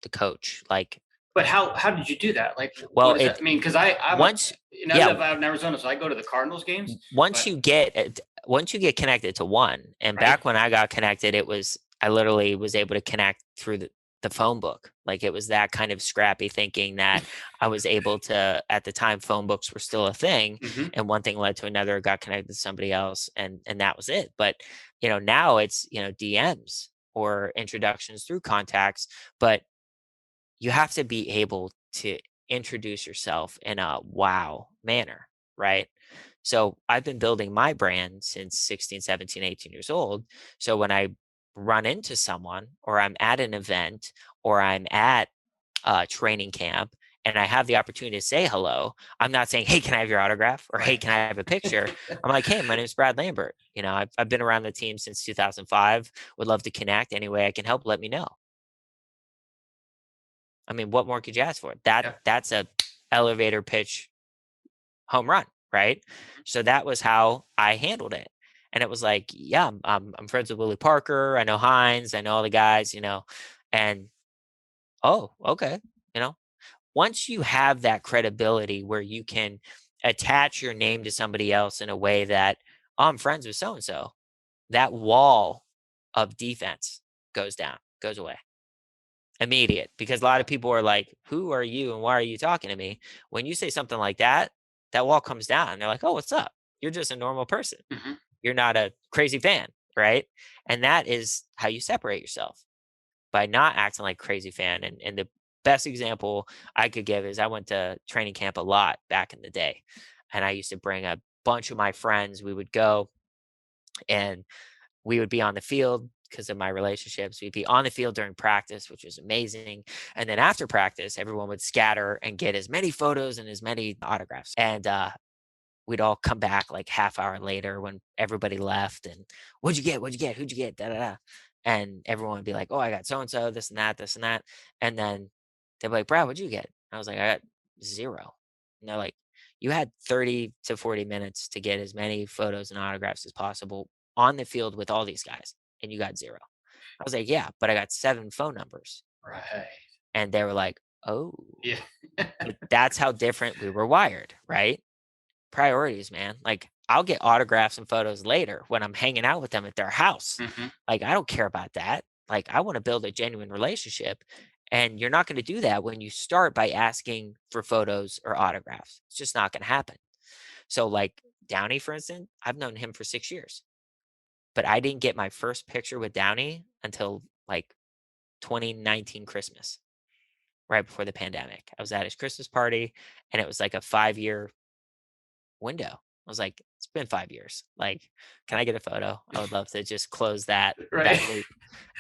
the coach. Like, But how did you do that? Like, what well, does that mean? Because I'm once, I yeah, live out in Arizona, so I go to the Cardinals games. once But you get once you get connected to one, and right. back when I got connected, it was I literally was able to connect through the phone book. Like it was that kind of scrappy thinking that I was able to, at the time phone books were still a thing, Hmm. and one thing led to another, got connected to somebody else, and that was it. But now it's DMs or introductions through contacts, but you have to be able to introduce yourself in a wow manner, right? So I've been building my brand since 16, 17, 18 years old. So when I run into someone, or I'm at an event, or I'm at training camp, and I have the opportunity to say hello, I'm not saying, "Hey, can I have your autograph?" or "Hey, Right. can I have a picture?" I'm like, "Hey, my name is Brad Lambert. I've been around the team since 2005. Would love to connect. Any way I can help, let me know." I mean, what more could you ask for? Yeah. That's a elevator pitch home run, right? So that was how I handled it. And it was like, yeah, I'm friends with Willie Parker. I know Hines. I know all the guys, and oh, okay. You know, once you have that credibility where you can attach your name to somebody else in a way that, oh, I'm friends with so and so, that wall of defense goes down, goes away. Immediate, because a lot Yeah. of people are like, "Who are you and why are you talking to me?" When you say something like that, that wall comes down. They're like, "Oh, what's up? You're just a normal person. Hmm. You're not a crazy fan, right?" And that is how you separate yourself, by not acting like a crazy fan. And the best example I could give is I went to training camp a lot back in the day, and I used to bring a bunch of my friends. We would go, and we would be on the field because of my relationships. We'd be on the field during practice, which was amazing. And then after practice, everyone would scatter and get as many photos and as many autographs. And we'd all come back like half hour later when everybody left. And what'd you get? What'd you get? Who'd you get? Da da da. And everyone would be like, "Oh, I got so and so, this and that, this and that." And then they'd be like, "Brad, what'd you get?" I was like, "I got zero." And they're like, "You had 30 to 40 minutes to get as many photos and autographs as possible on the field with all these guys, and you got zero." I was like, "Yeah, but I got 7 phone numbers." Right. And they were like, "Oh." Yeah. But that's how different we were wired, right? Priorities, man. Like, I'll get autographs and photos later when I'm hanging out with them at their house. Hmm. Like, I don't care about that. Like, I want to build a genuine relationship. And you're not going to do that when you start by asking for photos or autographs. It's just not going to happen. So, like Downey, for instance, I've known him for 6 years, but I didn't get my first picture with Downey until like 2019 Christmas, right before the pandemic. I was at his Christmas party, and it was like a 5 year window. I was like, "It's been 5 years. Like, can I get a photo? I would love to just close Right. that loop."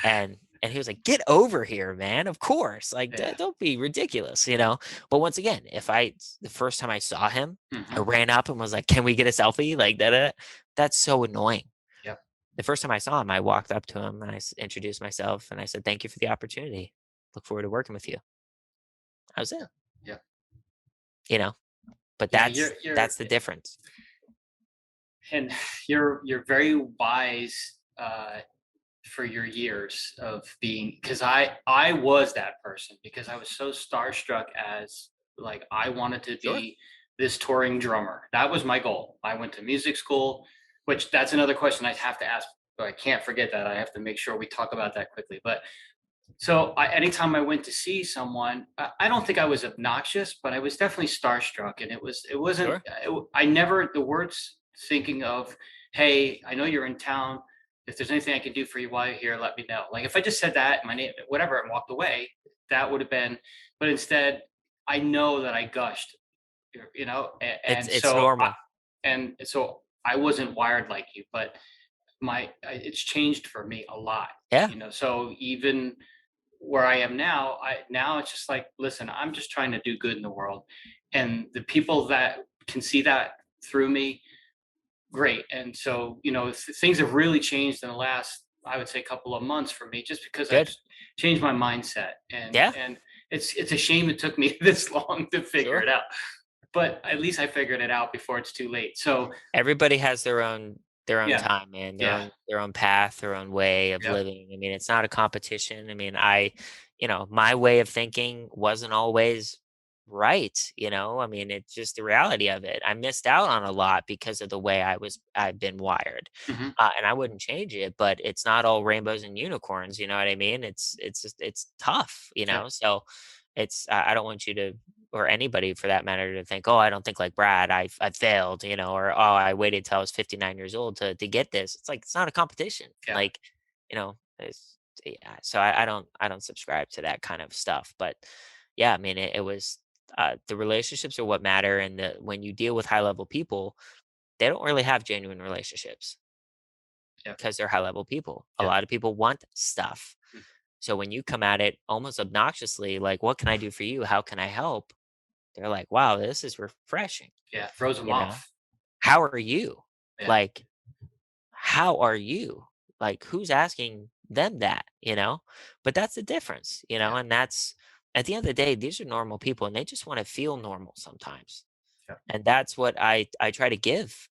And he was like, "Get over here, man. Of course. Like, Yeah. don't be ridiculous." But once again, if the first time I saw him, I Hmm. ran up and was like, "Can we get a selfie?" Like that. That's so annoying. Yep. The first time I saw him, I walked up to him and introduced myself and I said, "Thank you for the opportunity. Look forward to working with you." That was it. Yeah. Yeah. You know, but Yeah. that's the difference. And you're very wise for your years of being, because I was that person, because I was so starstruck, as like I wanted to Sure. be this touring drummer. That was my goal. I went to music school, which that's another question I have to ask, but I can't forget that. I have to make sure we talk about that quickly. But so anytime I went to see someone, I don't think I was obnoxious, but I was definitely starstruck, and it wasn't. Sure. I never the words thinking of, "Hey, I know you're in town. If there's anything I can do for you while you're here, let me know." Like if I just said that, my name, whatever, and walked away, that would have been. But instead, I know that I gushed, It's and it's so normal. I wasn't wired like you, but it's changed for me a lot. Yeah. So even where I am now, now it's just like, listen, I'm just trying to do good in the world, and the people that can see that through me, great. And so, things have really changed in the last, I would say, couple of months for me, just because I've Good. changed my mindset. And Yeah, it's a shame it took me this long to figure sure. it out. But at least I figured it out before it's too late. So Everybody has their own yeah, time, man, their yeah, own path, their own way of yep, living. I mean, it's not a competition. I mean, my way of thinking wasn't always right, I mean, it's just the reality of it. I missed out on a lot because of the way I've been wired. hmm, And I wouldn't change it, but it's not all rainbows and unicorns, you know what I mean? It's just it's tough, yep, so it's I don't want you to, or anybody for that matter, to think, "Oh, I don't think like Brad. I failed," or "Oh, I waited till I was 59 years old to get this." It's like it's not a competition. yeah, Like, it's yeah. So I don't subscribe to that kind of stuff. But yeah, I mean, it was the relationships are what matter, and when you deal with high level people, they don't really have genuine relationships yep, because they're high level people. A yep, lot of people want stuff. mm, So when you come at it almost obnoxiously, like, "What can I do for you? How can I help?" They're like, "Wow, this is refreshing." yeah, throws them You know, off. "How are you?" Yeah, Like, "How are you?" Like, who's asking them that, But that's the difference, yeah, and that's at the end of the day, these are normal people and they just want to feel normal sometimes. yeah, And that's what I try to give.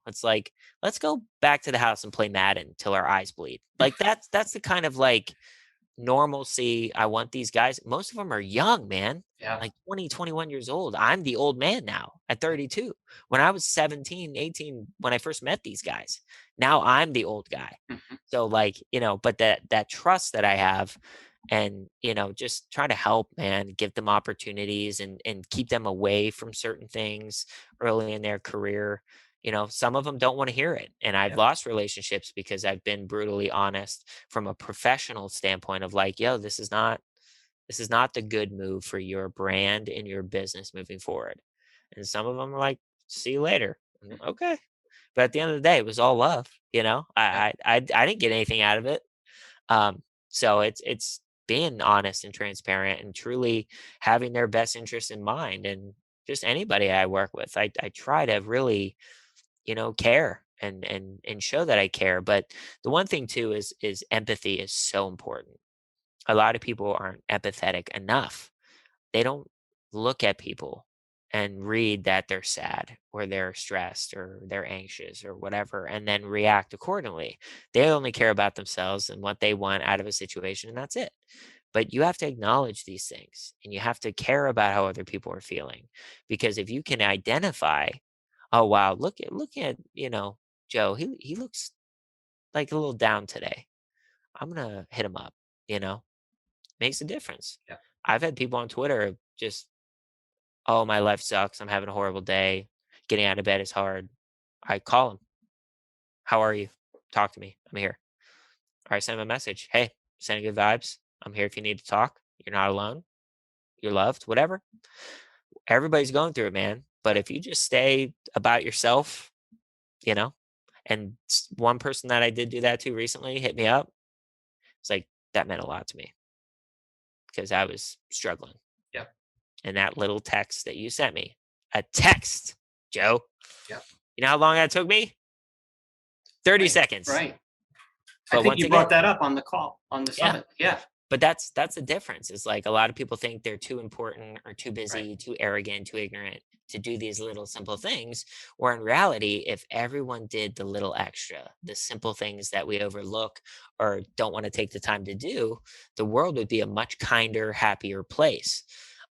It's like, let's go back to the house and play Madden till our eyes bleed. Like that's the kind of like normalcy I want these guys. Most of them are young, man. yeah, Like 20, 21 years old. I'm the old man now at 32. When I was 17, 18, when I first met these guys, now I'm the old guy. mhm, So like, but that trust that I have, and just try to help, man, give them opportunities, and keep them away from certain things early in their career. Some of them don't want to hear it, and I've yep, lost relationships because I've been brutally honest from a professional standpoint of like, yo, this is not the good move for your brand and your business moving forward. And some of them are like, see you later. I'm like, mhm, okay. But at the end of the day, it was all love. yep, I didn't get anything out of it. So it's being honest and transparent and truly having their best interest in mind. And just anybody I work with, I try to really, care and show that I care. But the one thing too is empathy is so important. A lot of people aren't empathetic enough. They don't look at people and read that they're sad or they're stressed or they're anxious or whatever and then react accordingly. They only care about themselves and what they want out of a situation, and that's it. But you have to acknowledge these things and you have to care about how other people are feeling, because if you can identify, oh wow, look at Joe, he looks like a little down today. I'm going to hit him up, you know. Makes a difference. yeah, I've had people on Twitter just, "Oh, my life sucks. I'm having a horrible day. Getting out of bed is hard." I call them. "How are you? Talk to me. I'm here." Or I send them a message. "Hey, sending good vibes. I'm here if you need to talk. You're not alone. You're loved." Whatever. Everybody's going through it, man. But yeah, if you just stay about yourself, you know, and one person that I did do that to recently hit me up. It's like that meant a lot to me because I was struggling. yeah, And that little text that you sent me, a text, Joe. yeah, You know how long that took me? 30 right, seconds. right. I But think once you brought again, that up on the call on the yeah, summit. Yeah, but that's the difference. It's like a lot of people think they're too important or too right. busy, too arrogant, too ignorant to do these little simple things. Where in reality, if everyone did the little extra, the simple things that we overlook or don't want to take the time to do, the world would be a much kinder, happier place.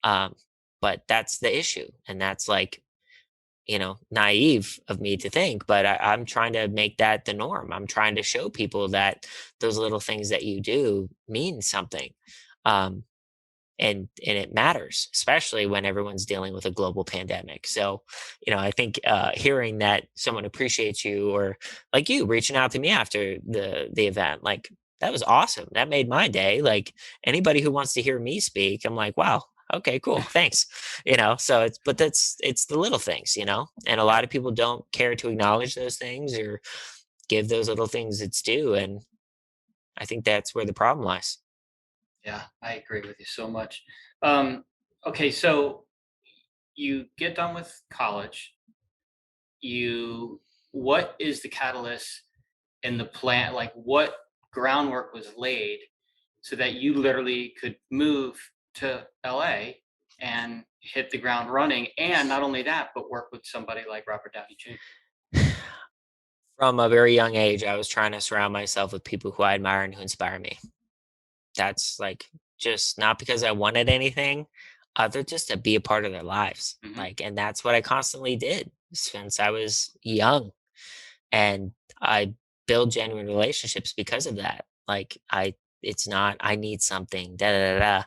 Um, but that's the issue. And that's like, naive of me to think, but I'm trying to make that the norm. I'm trying to show people that those little things that you do mean something. Um, and it matters, especially when everyone's dealing with a global pandemic. So, I think hearing that someone appreciates you, or like you reaching out to me after the event, like that was awesome. That made my day. Like anybody who wants to hear me speak, I'm like, wow, okay, cool, thanks. So it's the little things, and a Yeah, lot of people don't care to acknowledge those things or give those little things its due, and I think that's where the problem lies. yeah, I agree with you so much. Um, okay, so you get done with college, you what is the catalyst in the plan? Like, what groundwork was laid so that you literally could move to LA and hit the ground running? And not only that, but work with somebody like Robert Downey Jr. From a very young age, I was trying to surround myself with people who I admire and who inspire me. That's like just not because I wanted anything, other just to be a part of their lives. Hmm. Like, and that's what I constantly did since I was young. And I build genuine relationships because of that. It's not, I need something, da da da. Da.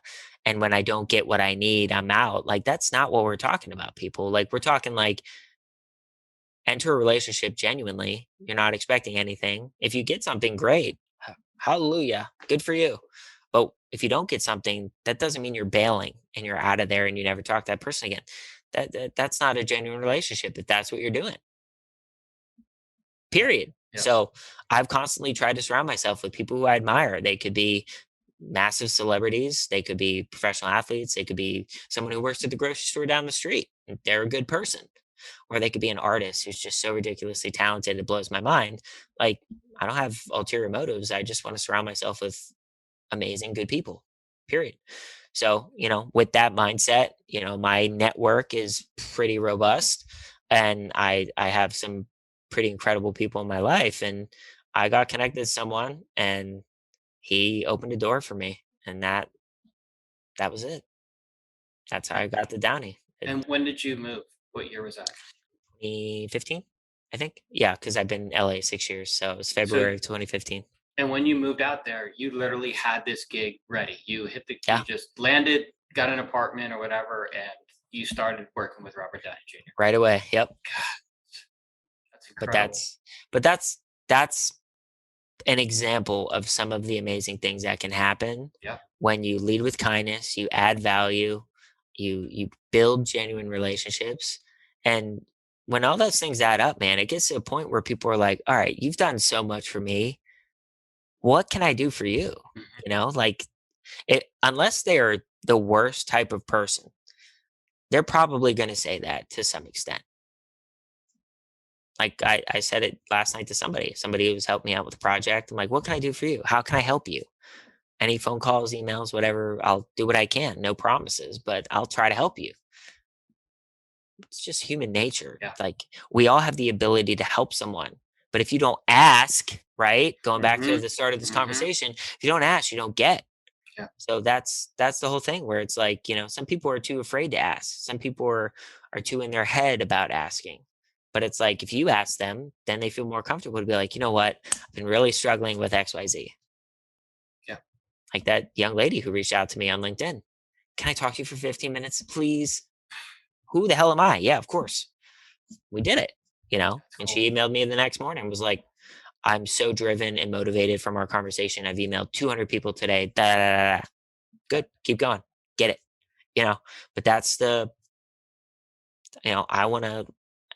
And when I don't get what I need, I'm out. Like, that's not what we're talking about, people. Like, we're talking like, enter a relationship genuinely. You're not expecting anything. If you get something, great. Hallelujah. Good for you. But if you don't get something, that doesn't mean you're bailing and you're out of there and you never talk to that person again. That's not a genuine relationship if that's what you're doing. Period. Yep. So I've constantly tried to surround myself with people who I admire. They could be massive celebrities, they could be professional athletes, they could be someone who works at the grocery store down the street. And they're a good person. Or they could be an artist who's just so ridiculously talented it blows my mind. Like, I don't have ulterior motives. I just want to surround myself with amazing, good people. Period. So, with that mindset, my network is pretty robust and I have some pretty incredible people in my life. And I got connected to someone and he opened a door for me. And that was it. That's how I got the Downey. And when did you move? What year was that? 2015, I think. Yeah, because I've been in LA 6 years. So it was So, February of 2015. and when you moved out there, you literally had this gig ready. You Yeah, just landed, got an apartment or whatever, and you started working with Robert Downey Jr. right away. Yep. That's But incredible. that's an example of some of the amazing things that can happen Yeah. when you lead with kindness, you add value, you build genuine relationships, and when all those things add up, man, it gets to a point where people are like, "All right, you've done so much for me. What can I do for you?" Mhm. Like unless they are the worst type of person, they're probably going to say that to some extent. Like I said it last night to somebody who's helped me out with a project. I'm like, what can I do for you? How can I help you? Any phone calls, emails, whatever, I'll do what I can. No promises, but I'll try to help you. It's just human nature. Yeah. Like, we all have the ability to help someone. But if you don't ask, right? Going back to Hmm. the start of this Hmm. conversation, if you don't ask, you don't get. Yeah. So that's the whole thing where it's like, some people are too afraid to ask. Some people are too in their head about asking. But it's like, if you ask them, then they feel more comfortable to be like, you know what? I've been really struggling with XYZ. Yeah. Like that young lady who reached out to me on LinkedIn. Can I talk to you for 15 minutes, please? Who the hell am I? Yeah, of course. We did it, That's And cool. she emailed me the next morning and was like, I'm so driven and motivated from our conversation. I've emailed 200 people today. Da, da, da, da. Yeah. Good. Keep going. Get it. You know, but I want to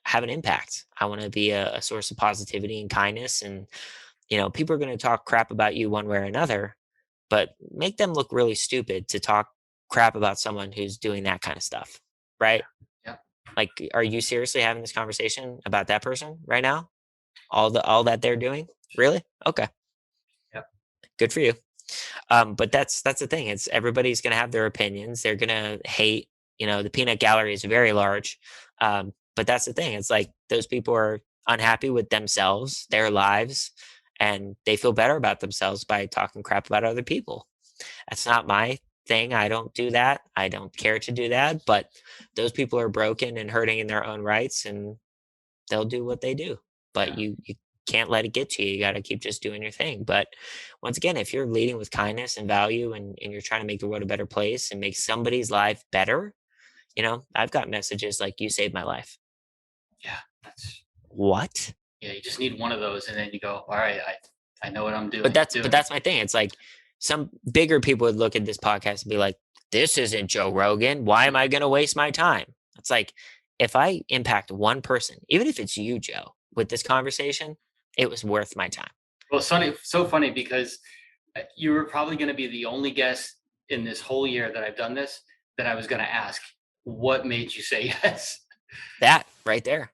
have an impact. I want to be a source of positivity and kindness. And, people are going to talk crap about you one way or another, but make them look really stupid to talk crap about someone who's doing that kind of stuff. Right. Yeah. Like, are you seriously having this conversation about that person right now? All that they're doing? Really? Okay. Yeah. Good for you. But that's the thing. It's everybody's gonna have their opinions. They're gonna hate. The peanut gallery is very large. But that's the thing. It's like those people are unhappy with themselves, their lives, and they feel better about themselves by talking crap about other people. That's not my thing. I don't do that. I don't care to do that. But those people are broken and hurting in their own rights, and they'll do what they do. But Yeah. you can't let it get to you. You got to keep just doing your thing. But once again, if you're leading with kindness and value and you're trying to make the world a better place and make somebody's life better, I've got messages like you saved my life. Yeah. That's What? Yeah. You just need one of those, and then you go, all right, I know what I'm But doing. that's my thing. It's like some bigger people would look at this podcast and be like, this isn't Joe Rogan. Why am I going to waste my time? It's like, if I impact one person, even if it's you, Joe, with this conversation, it was worth my time. Well, it's so funny because you were probably going to be the only guest in this whole year that I've done this that I was going to ask, what made you say yes? That right there.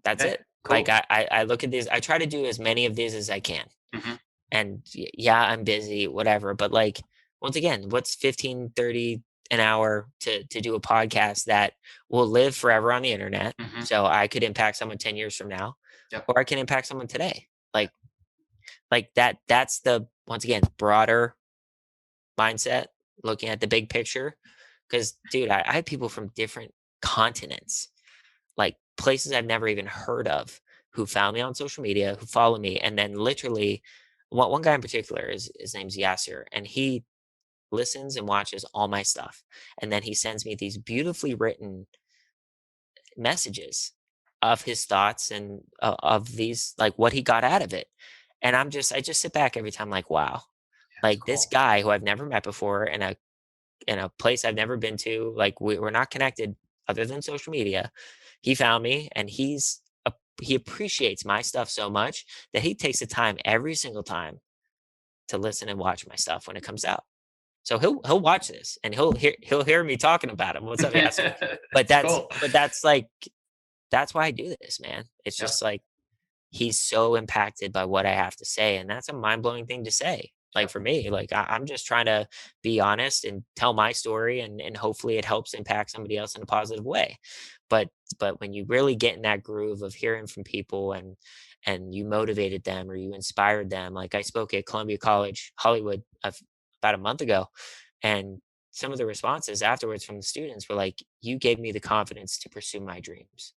That's Okay. it. Like Cool. I look at these, I try to do as many of these as I can. Hmm. And yeah, I'm busy, whatever. But like, once again, what's 15, 30 an hour to do a podcast that will live forever on the internet? Hmm. So I could impact someone 10 years from now, Yep. or I can impact someone today. Like that's the, once again, broader mindset, looking at the big picture. Because, dude, I have people from different continents, like places I've never even heard of, who found me on social media, who follow me, and then literally, one guy in particular, is his name's Yasser, and he listens and watches all my stuff, and then he sends me these beautifully written messages of his thoughts and of these, like, what he got out of it. And I just sit back every time like, wow, That's like this cool. guy who I've never met before, in a place I've never been to, like we're not connected other than social media. He found me, and he appreciates my stuff so much that he takes the time every single time to listen and watch my stuff when it comes out. So he'll watch this, and he'll hear me talking about him. What's up, Yasser? But That's cool. that's like, that's why I do this, man. It's Yep. just like, he's so impacted by what I have to say, and that's a mind-blowing thing to say. Like, Yep. for me, like, I'm just trying to be honest and tell my story, and hopefully it helps impact somebody else in a positive way. But when you really get in that groove of hearing from people, and you motivated them or you inspired them, like I spoke at Columbia College Hollywood about a month ago, and some of the responses afterwards from the students were like, "You gave me the confidence to pursue my dreams."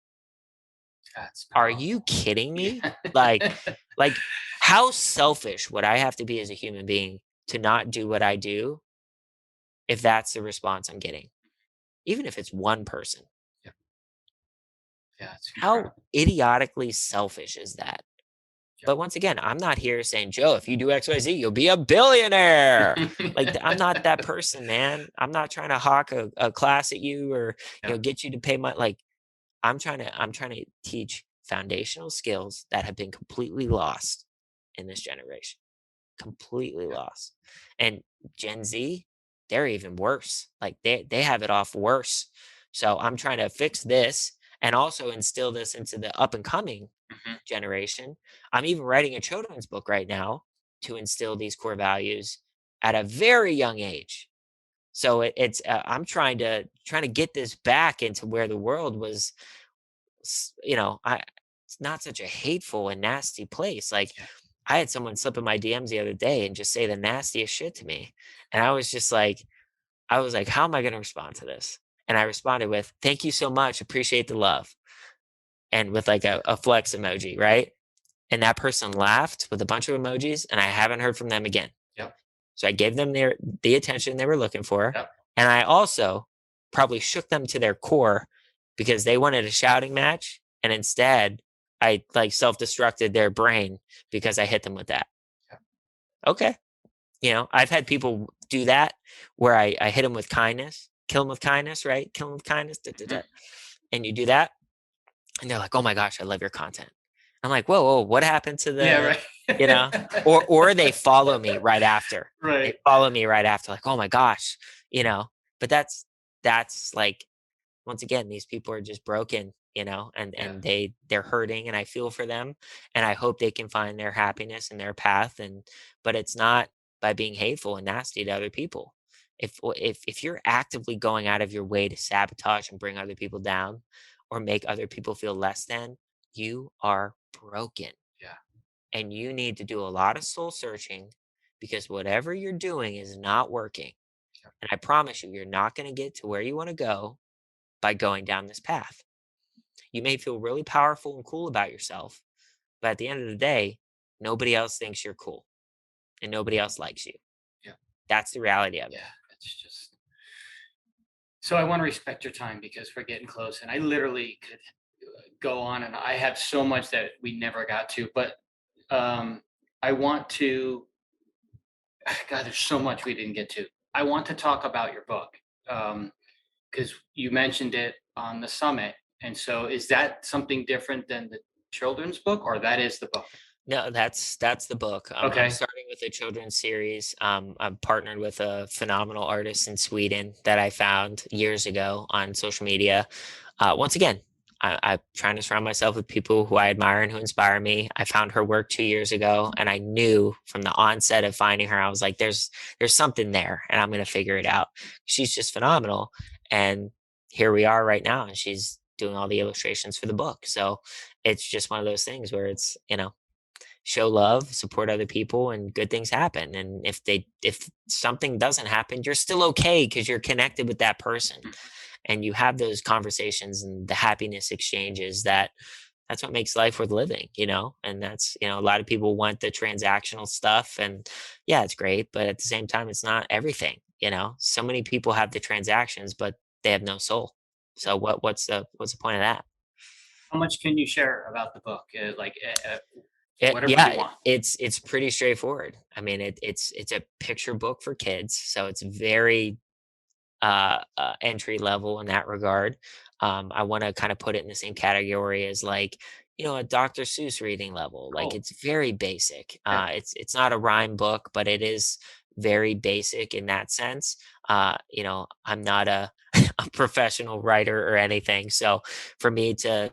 That's Are you powerful. kidding me? Yeah. Like like, how selfish would I have to be as a human being to not do what I do if that's the response I'm getting? Even if it's one person. Yep. Yeah, it's How incredible. idiotically selfish is that? Yep. But once again, I'm not here saying, "Joe, if you do XYZ, you'll be a billionaire." Like, I'm not that person, man. I'm not trying to hawk a class at you, or, Yep. get you to pay my, like, I'm trying to teach foundational skills that have been completely lost in this generation. Completely Yep. lost. And Gen Z, they're even worse. Like, they have it off worse. So I'm trying to fix this, and also instill this into the up and coming Mhm. generation. I'm even writing a children's book right now to instill these core values at a very young age. So I'm trying to get this back into where the world was, I it's not such a hateful and nasty place. Like, Yeah. I had someone slip in my DMs the other day and just say the nastiest shit to me. And I was just like, how am I going to respond to this? And I responded with, "Thank you so much. Appreciate the love." And with like a flex emoji, right? And that person laughed with a bunch of emojis, and I haven't heard from them again. Yep. So I gave them the attention they were looking for, Yep. and I also probably shook them to their core because they wanted a shouting match, and instead I, like, self-destructed their brain because I hit them with that. Yep. Okay. I've had people do that, where I hit them with kindness, kill them with kindness, right? Kill them with kindness, da, da, Mhm. da. And you do that, and they're like, "Oh my gosh, I love your content." I'm like, "Whoa, whoa, what happened to Yeah, the," you know? right. Or they follow me right after. They Right. follow me right after, like, "Oh my gosh," you know? But that's like, once again, these people are just broken, and Yeah. they're hurting, and I feel for them, and I hope they can find their happiness and their path. And but it's not by being hateful and nasty to other people. If you're actively going out of your way to sabotage and bring other people down, or make other people feel less than, you are broken, Yeah. and you need to do a lot of soul searching, because whatever you're doing is not working. Yep. And I promise you, you're not going to get to where you want to go by going down this path. You may feel really powerful and cool about yourself, but at the end of the day, nobody else thinks you're cool, and nobody else likes you. Yep. That's the reality of it. Yeah. It's just so I want to respect your time because we're getting close, and I literally could go on, and I have so much that we never got to, but um, I want to. God, there's so much we didn't get to. I want to talk about your book because you mentioned it on the summit, and so is that something different than the children's book, or that is the book? No, that's the book. I'm Okay. starting with a children's series. I'm partnered with a phenomenal artist in Sweden that I found years ago on social media. Once again, I'm trying to surround myself with people who I admire and who inspire me. I found her work 2 years ago, and I knew from the onset of finding her, I was like, there's something there, and I'm gonna figure it out. She's just phenomenal, and here we are right now, and she's doing all the illustrations for the book. So it's just one of those things where it's, show love, support other people, and good things happen. And if something doesn't happen, you're still okay because you're connected with that person, and you have those conversations and the happiness exchanges that's what makes life worth living. And that's, a lot of people want the transactional stuff, and yeah, it's great, but at the same time, it's not everything. So many people have the transactions, but they have no soul. So what's the point of that? How much can you share about the book? Whatever Yeah, you want. it's pretty straightforward. I mean, it's a picture book for kids, so it's very entry level in that regard. I want to kind of put it in the same category as like, a Dr. Seuss reading level. Like, Cool. it's very basic. Okay. It's not a rhyme book, but it is very basic in that sense. I'm not a a professional writer or anything, so for me to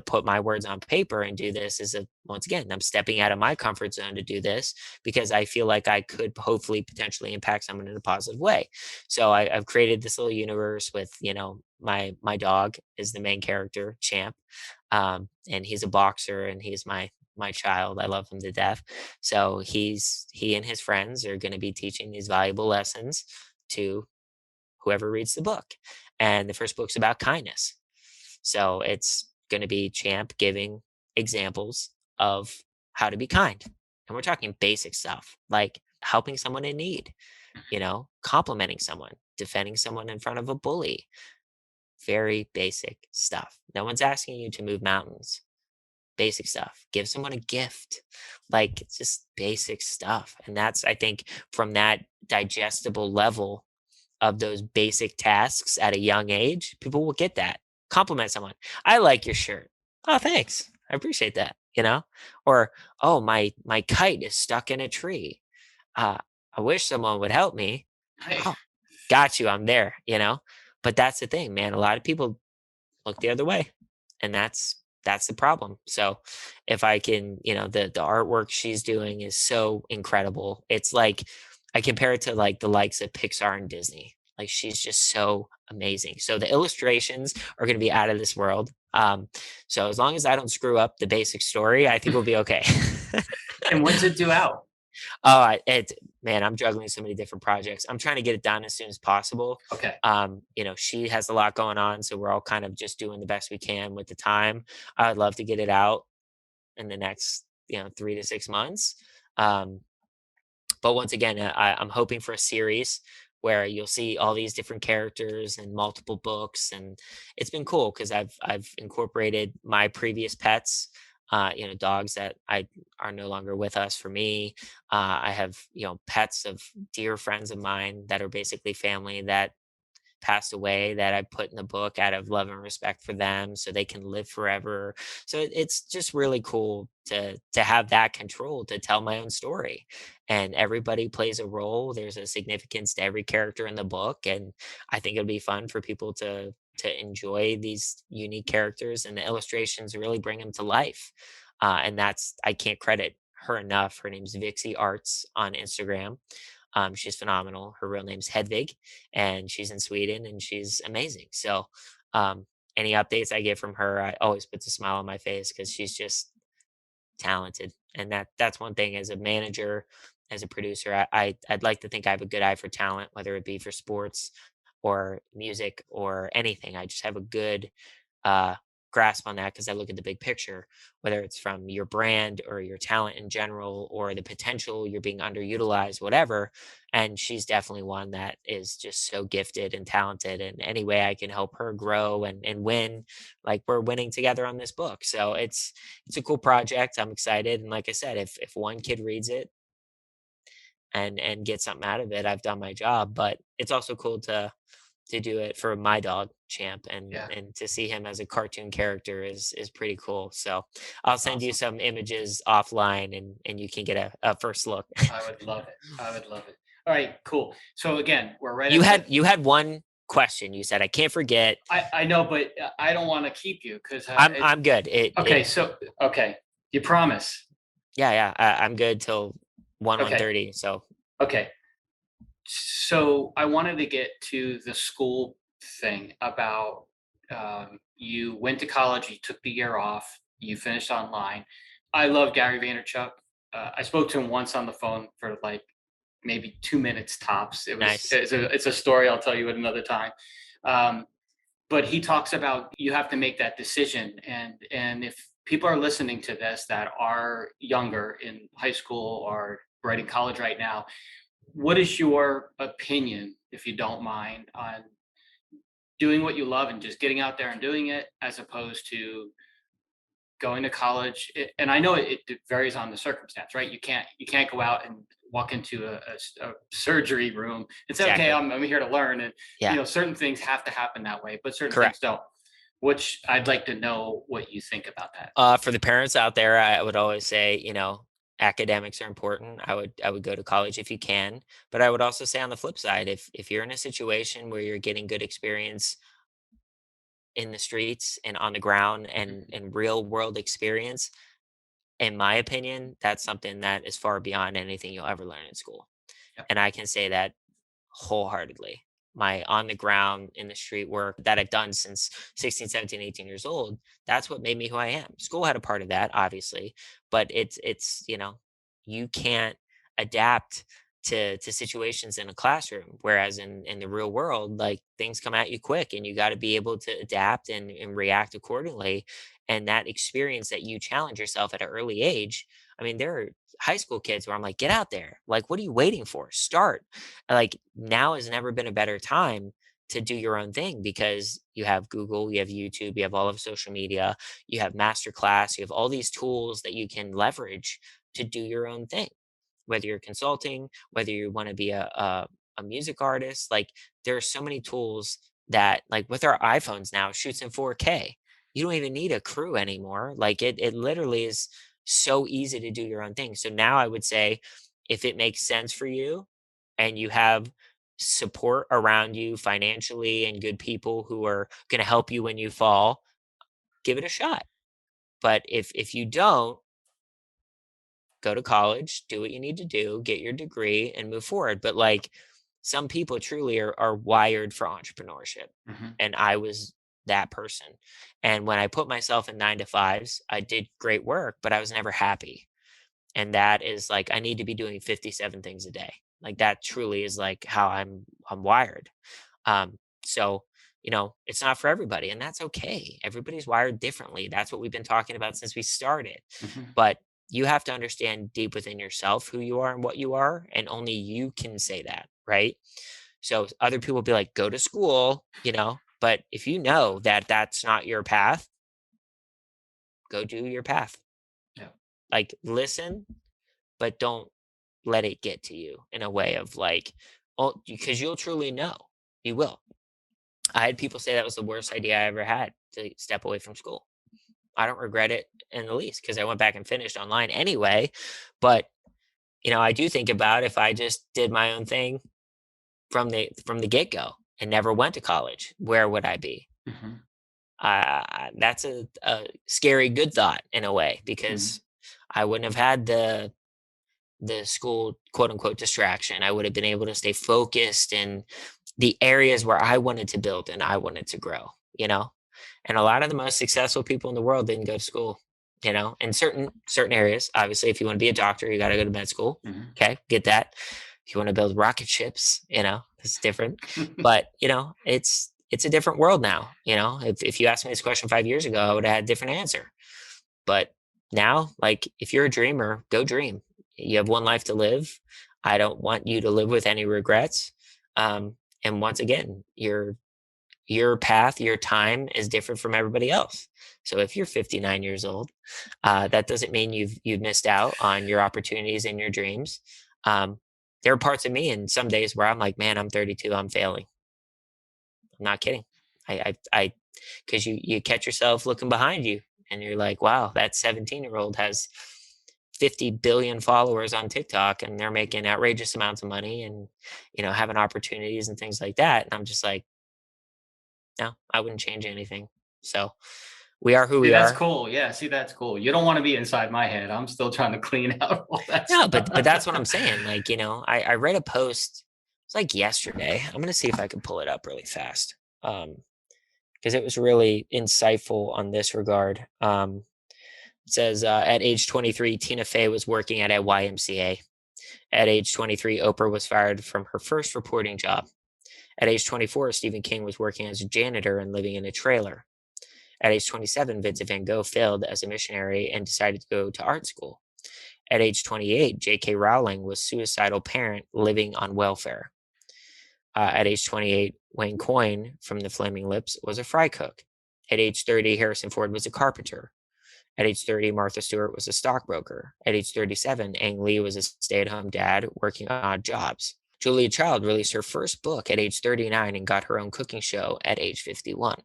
put my words on paper and do this is once again, I'm stepping out of my comfort zone to do this because I feel like I could hopefully potentially impact someone in a positive way. So I've created this little universe with, my dog is the main character, Champ, and he's a boxer, and he's my child. I love him to death. So he and his friends are going to be teaching these valuable lessons to whoever reads the book. And the first book's about kindness. So it's going to be Champ giving examples of how to be kind. And we're talking basic stuff like helping someone in need, complimenting someone, defending someone in front of a bully. Very basic stuff. No one's asking you to move mountains. Basic stuff. Give someone a gift. Like, it's just basic stuff. And that's, I think, from that digestible level of those basic tasks at a young age, people will get that. Compliment someone. I like your shirt. Oh, thanks. I appreciate that. Or, oh, my kite is stuck in a tree. Uh, I wish someone would help me. Hey, Oh, got you. I'm there. But that's the thing, man. A lot of people look the other way, and that's the problem. So if I can, the artwork she's doing is so incredible. It's like I compare it to like the likes of Pixar and Disney. Like, she's just so amazing. So the illustrations are going to be out of this world. So as long as I don't screw up the basic story, I think we'll be okay. and when's it due out? Man, I'm juggling so many different projects. I'm trying to get it done as soon as possible. Okay. She has a lot going on, so we're all kind of just doing the best we can with the time. I'd love to get it out in the next, 3 to 6 months. Um, but once again, I'm hoping for a series where you'll see all these different characters and multiple books, and it's been cool because I've incorporated my previous pets, dogs that I are no longer with us for me. I have pets of dear friends of mine that are basically family that passed away that I put in the book out of love and respect for them so they can live forever. So it's just really cool to have that control to tell my own story. And everybody plays a role. There's a significance to every character in the book. And I think it'll be fun for people to enjoy these unique characters, and the illustrations really bring them to life. And that's I can't credit her enough. Her name's Vixie Arts on Instagram. She's phenomenal. Her real name's Hedvig, and she's in Sweden, and she's amazing. So, um, any updates I get from her, I always puts a smile on my face because she's just talented. And that's one thing as a manager, as a producer, I'd like to think I have a good eye for talent, whether it be for sports or music or anything. I just have a good uh, grasp on that because I look at the big picture, whether it's from your brand or your talent in general or the potential you're being underutilized, whatever. And she's definitely one that is just so gifted and talented. And any way I can help her grow and win, like we're winning together on this book. So it's a cool project. I'm excited. And like I said, if one kid reads it and gets something out of it, I've done my job. But it's also cool to do it for my dog Champ, and Yeah. to see him as a cartoon character is pretty cool. So I'll That's send you awesome. some images offline, and you can get a first look. I would love it. I would love it. All right, cool. So again, we're right you at the had you had one question. You said I can't forget. I know, but I don't want to keep you because I'm good. okay. So okay, you promise. Yeah, yeah. I'm good till one Okay, 30. So okay. So I wanted to get to the school thing about you went to college, you took the year off, you finished online. I love Gary Vaynerchuk. I spoke to him once on the phone for like maybe 2 minutes tops. nice. It's a story I'll tell you at another time. Um, but he talks about you have to make that decision, and if people are listening to this that are younger in high school or right in college right now, what is your opinion, if you don't mind, on doing what you love and just getting out there and doing it as opposed to going to college? And I know it varies on the circumstance, right? You can't go out and walk into a surgery room and say, okay, Exactly. I'm here to learn. And, Yeah. certain things have to happen that way, but certain things Correct. don't, which I'd like to know what you think about that. For the parents out there, I would always say, academics are important. I would go to college if you can, but I would also say on the flip side, if you're in a situation where you're getting good experience in the streets and on the ground Mhm. and real world experience, in my opinion, that's something that is far beyond anything you'll ever learn in school. Yep. And I can say that wholeheartedly. My on the ground in the street work that I've done since 16, 17, 18 years old, that's what made me who I am. School had a part of that, obviously, but you can't adapt to situations in a classroom. Whereas in the real world, like things come at you quick and you got to be able to adapt and react accordingly. And that experience that you challenge yourself at an early age. I mean, there are high school kids where I'm like, get out there. Like, what are you waiting for? Start. Like, now has never been a better time to do your own thing because you have Google, you have YouTube, you have all of social media, you have Masterclass, you have all these tools that you can leverage to do your own thing. Whether you're consulting, whether you want to be a music artist, like there are so many tools that, like with our iPhones now, shoots in 4K. You don't even need a crew anymore. Like it literally is so easy to do your own thing. So now I would say if it makes sense for you and you have support around you financially and good people who are going to help you when you fall, give it a shot. But if you don't, go to college, do what you need to do, get your degree and move forward. But like some people truly are wired for entrepreneurship. Mhm. And I was that person. And when I put myself in 9 to 5s, I did great work, but I was never happy. And that is like I need to be doing 57 things a day. Like that truly is like how I'm wired. So it's not for everybody, and that's okay. Everybody's wired differently. That's what we've been talking about since we started. Mhm. But you have to understand deep within yourself who you are and what you are, and only you can say that, right? So other people will be like, go to school, but if you know that that's not your path, go do your path. Yeah. Like listen, but don't let it get to you in a way of like, oh, because you'll truly know. You will. I had people say that was the worst idea I ever had to step away from school. I don't regret it in the least because I went back and finished online anyway. But I do think about if I just did my own thing from the get go and never went to college, where would I be? Mhm. That's a scary good thought in a way Mhm. because I wouldn't have had the school quote unquote distraction. I would have been able to stay focused in the areas where I wanted to build and I wanted to grow, you know? And a lot of the most successful people in the world didn't go to school, in certain areas. Obviously, if you want to be a doctor, you got to go to med school. Mhm. Okay, get that. If you want to build rocket ships, it's different. But it's a different world now. If you asked me this question 5 years ago, I would have had a different answer. But now, like, if you're a dreamer, go dream. You have one life to live. I don't want you to live with any regrets. And once again, your path, your time is different from everybody else. So if you're 59 years old, that doesn't mean you've missed out on your opportunities and your dreams. Um, there are parts of me and some days where I'm like, man, I'm 32, I'm failing. I'm not kidding. Because you catch yourself looking behind you and you're like, wow, that 17-year-old has 50 billion followers on TikTok and they're making outrageous amounts of money and having opportunities and things like that. And I'm just like, No, I wouldn't change anything. So we are who See, we that's are. cool. Yeah, see, that's cool. You don't want to be inside my head. I'm still trying to clean out all that No, stuff. but that's what I'm saying. Like, I read a post, it's like yesterday. I'm gonna see if I can pull it up really fast. Because it was really insightful on this regard. It says at age 23, Tina Fey was working at a YMCA. At age 23, Oprah was fired from her first reporting job. At age 24, Stephen King was working as a janitor and living in a trailer. At age 27, Vincent van Gogh failed as a missionary and decided to go to art school. At age 28, J.K. Rowling was suicidal parent living on welfare. At age 28, Wayne Coyne from the Flaming Lips was a fry cook. At age 30, Harrison Ford was a carpenter. At age 30, Martha Stewart was a stockbroker. At age 37, Ang Lee was a stay at home dad working odd jobs. Julia Child released her first book at age 39 and got her own cooking show at age 51.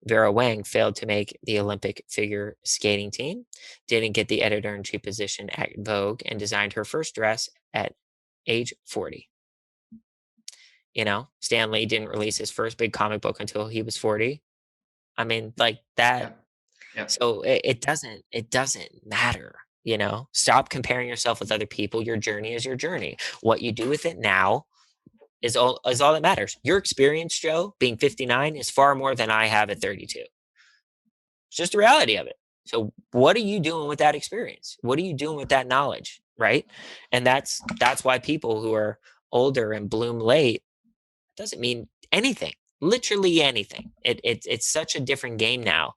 Vera Wang failed to make the Olympic figure skating team, didn't get the editor in chief position at Vogue, and designed her first dress at age 40. Stan Lee didn't release his first big comic book until he was 40. I mean, like that. Yeah, yeah, So it doesn't matter. Stop comparing yourself with other people. Your journey is your journey. What you do with it now is all that matters. Your experience, Joe, being 59 is far more than I have at 32. It's just the reality of it. So what are you doing with that experience? What are you doing with that knowledge? Right. And that's why people who are older and bloom late doesn't mean anything, literally anything. It's such a different game now.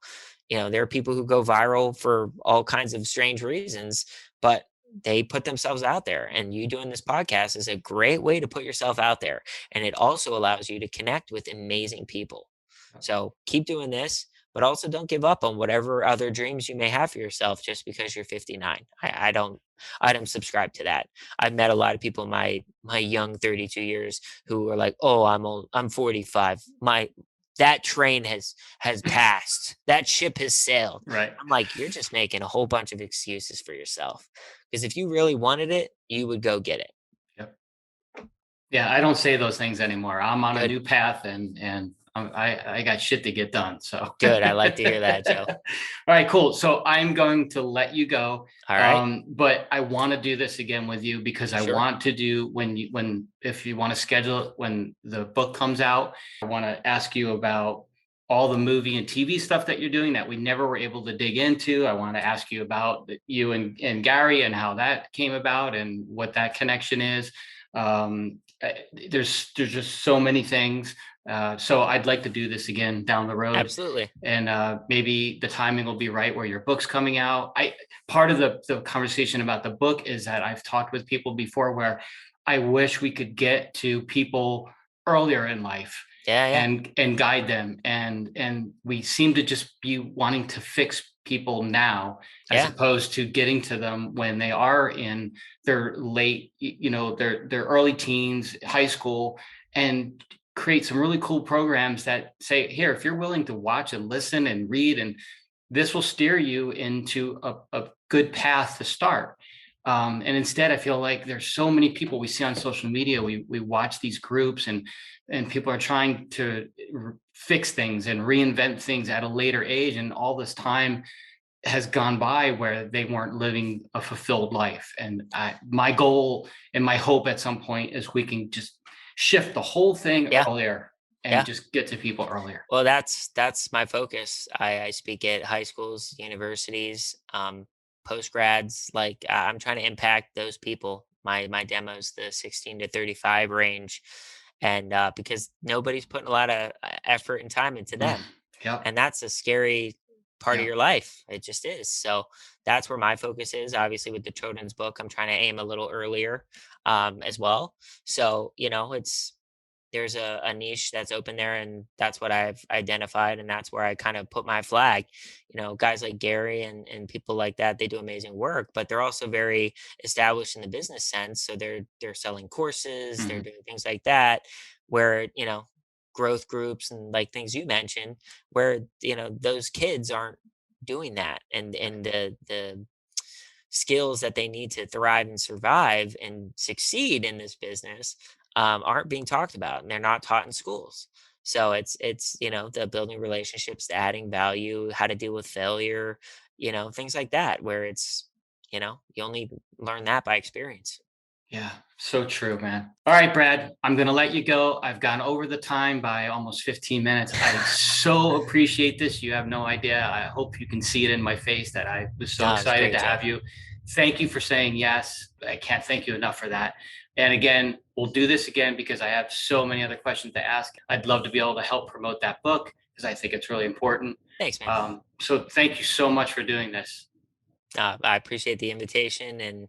There are people who go viral for all kinds of strange reasons, but they put themselves out there. And you doing this podcast is a great way to put yourself out there. And it also allows you to connect with amazing people. So keep doing this, but also don't give up on whatever other dreams you may have for yourself just because you're 59. I don't subscribe to that. I've met a lot of people in my young 32 years who are like, "Oh, I'm 45. That train has passed. That ship has sailed." right. I'm like, "You're just making a whole bunch of excuses for yourself. Because if you really wanted it, you would go get it." Yep. Yeah, I don't say those things anymore. I'm on a Good. new path, and I got shit to get done. So, Good. I like to hear that, Joe. all right, cool. So I'm going to let you go, All right. but I want to do this again with you because I Sure. want to do when if you want to schedule it when the book comes out. I want to ask you about all the movie and TV stuff that you're doing that we never were able to dig into. I want to ask you about you and Gary and how that came about and what that connection is. Um, there's just so many things. So I'd like to do this again down the road, Absolutely. and maybe the timing will be right where your book's coming out. I Part of the conversation about the book is that I've talked with people before where I wish we could get to people earlier in life Yeah, yeah. and guide them, and we seem to just be wanting to fix people now as Yeah. opposed to getting to them when they are in their late, their early teens, high school, and create some really cool programs that say, here, if you're willing to watch and listen and read, and this will steer you into a good path to start. And instead, I feel like there's so many people we see on social media. We watch these groups, and people are trying to fix things and reinvent things at a later age, and all this time has gone by where they weren't living a fulfilled life. And my goal and my hope at some point is we can just shift the whole thing Yeah. earlier and Yeah. just get to people earlier. Well, that's my focus. I speak at high schools, universities, post grads. Like I'm trying to impact those people. My demos, the 16 to 35 range, and because nobody's putting a lot of effort and time into Mm, them, yep. and that's a scary part of Yep. your life. It just is. So that's where my focus is. Obviously, with the children's book, I'm trying to aim a little earlier, as well. So it's there's a niche that's open there, and that's what I've identified, and that's where I kind of put my flag. Guys like Gary and people like that, they do amazing work, but they're also very established in the business sense. So they're selling courses, they're Mhm. doing things like that, where growth groups and like things you mentioned, where those kids aren't doing that, and the skills that they need to thrive and survive and succeed in this business aren't being talked about, and they're not taught in schools. So it's the building relationships, the adding value, how to deal with failure, things like that, where it's you only learn that by experience. Yeah, so true, man. All right, Brad, I'm going to let you go. I've gone over the time by almost 15 minutes. I so appreciate this. You have no idea. I hope you can see it in my face that I was so No, it was excited great, to Joe. have you. Thank you for saying yes. I can't thank you enough for that. And again, we'll do this again because I have so many other questions to ask. I'd love to be able to help promote that book because I think it's really important. Thanks, man. So thank you so much for doing this. I appreciate the invitation, and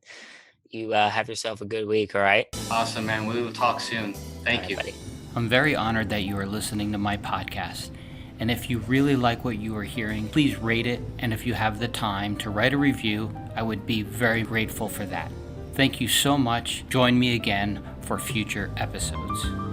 you have yourself a good week. All right. Awesome, man. We will talk soon. All Thank right, you. buddy. I'm very honored that you are listening to my podcast. And if you really like what you are hearing, please rate it. And if you have the time to write a review, I would be very grateful for that. Thank you so much. Join me again for future episodes.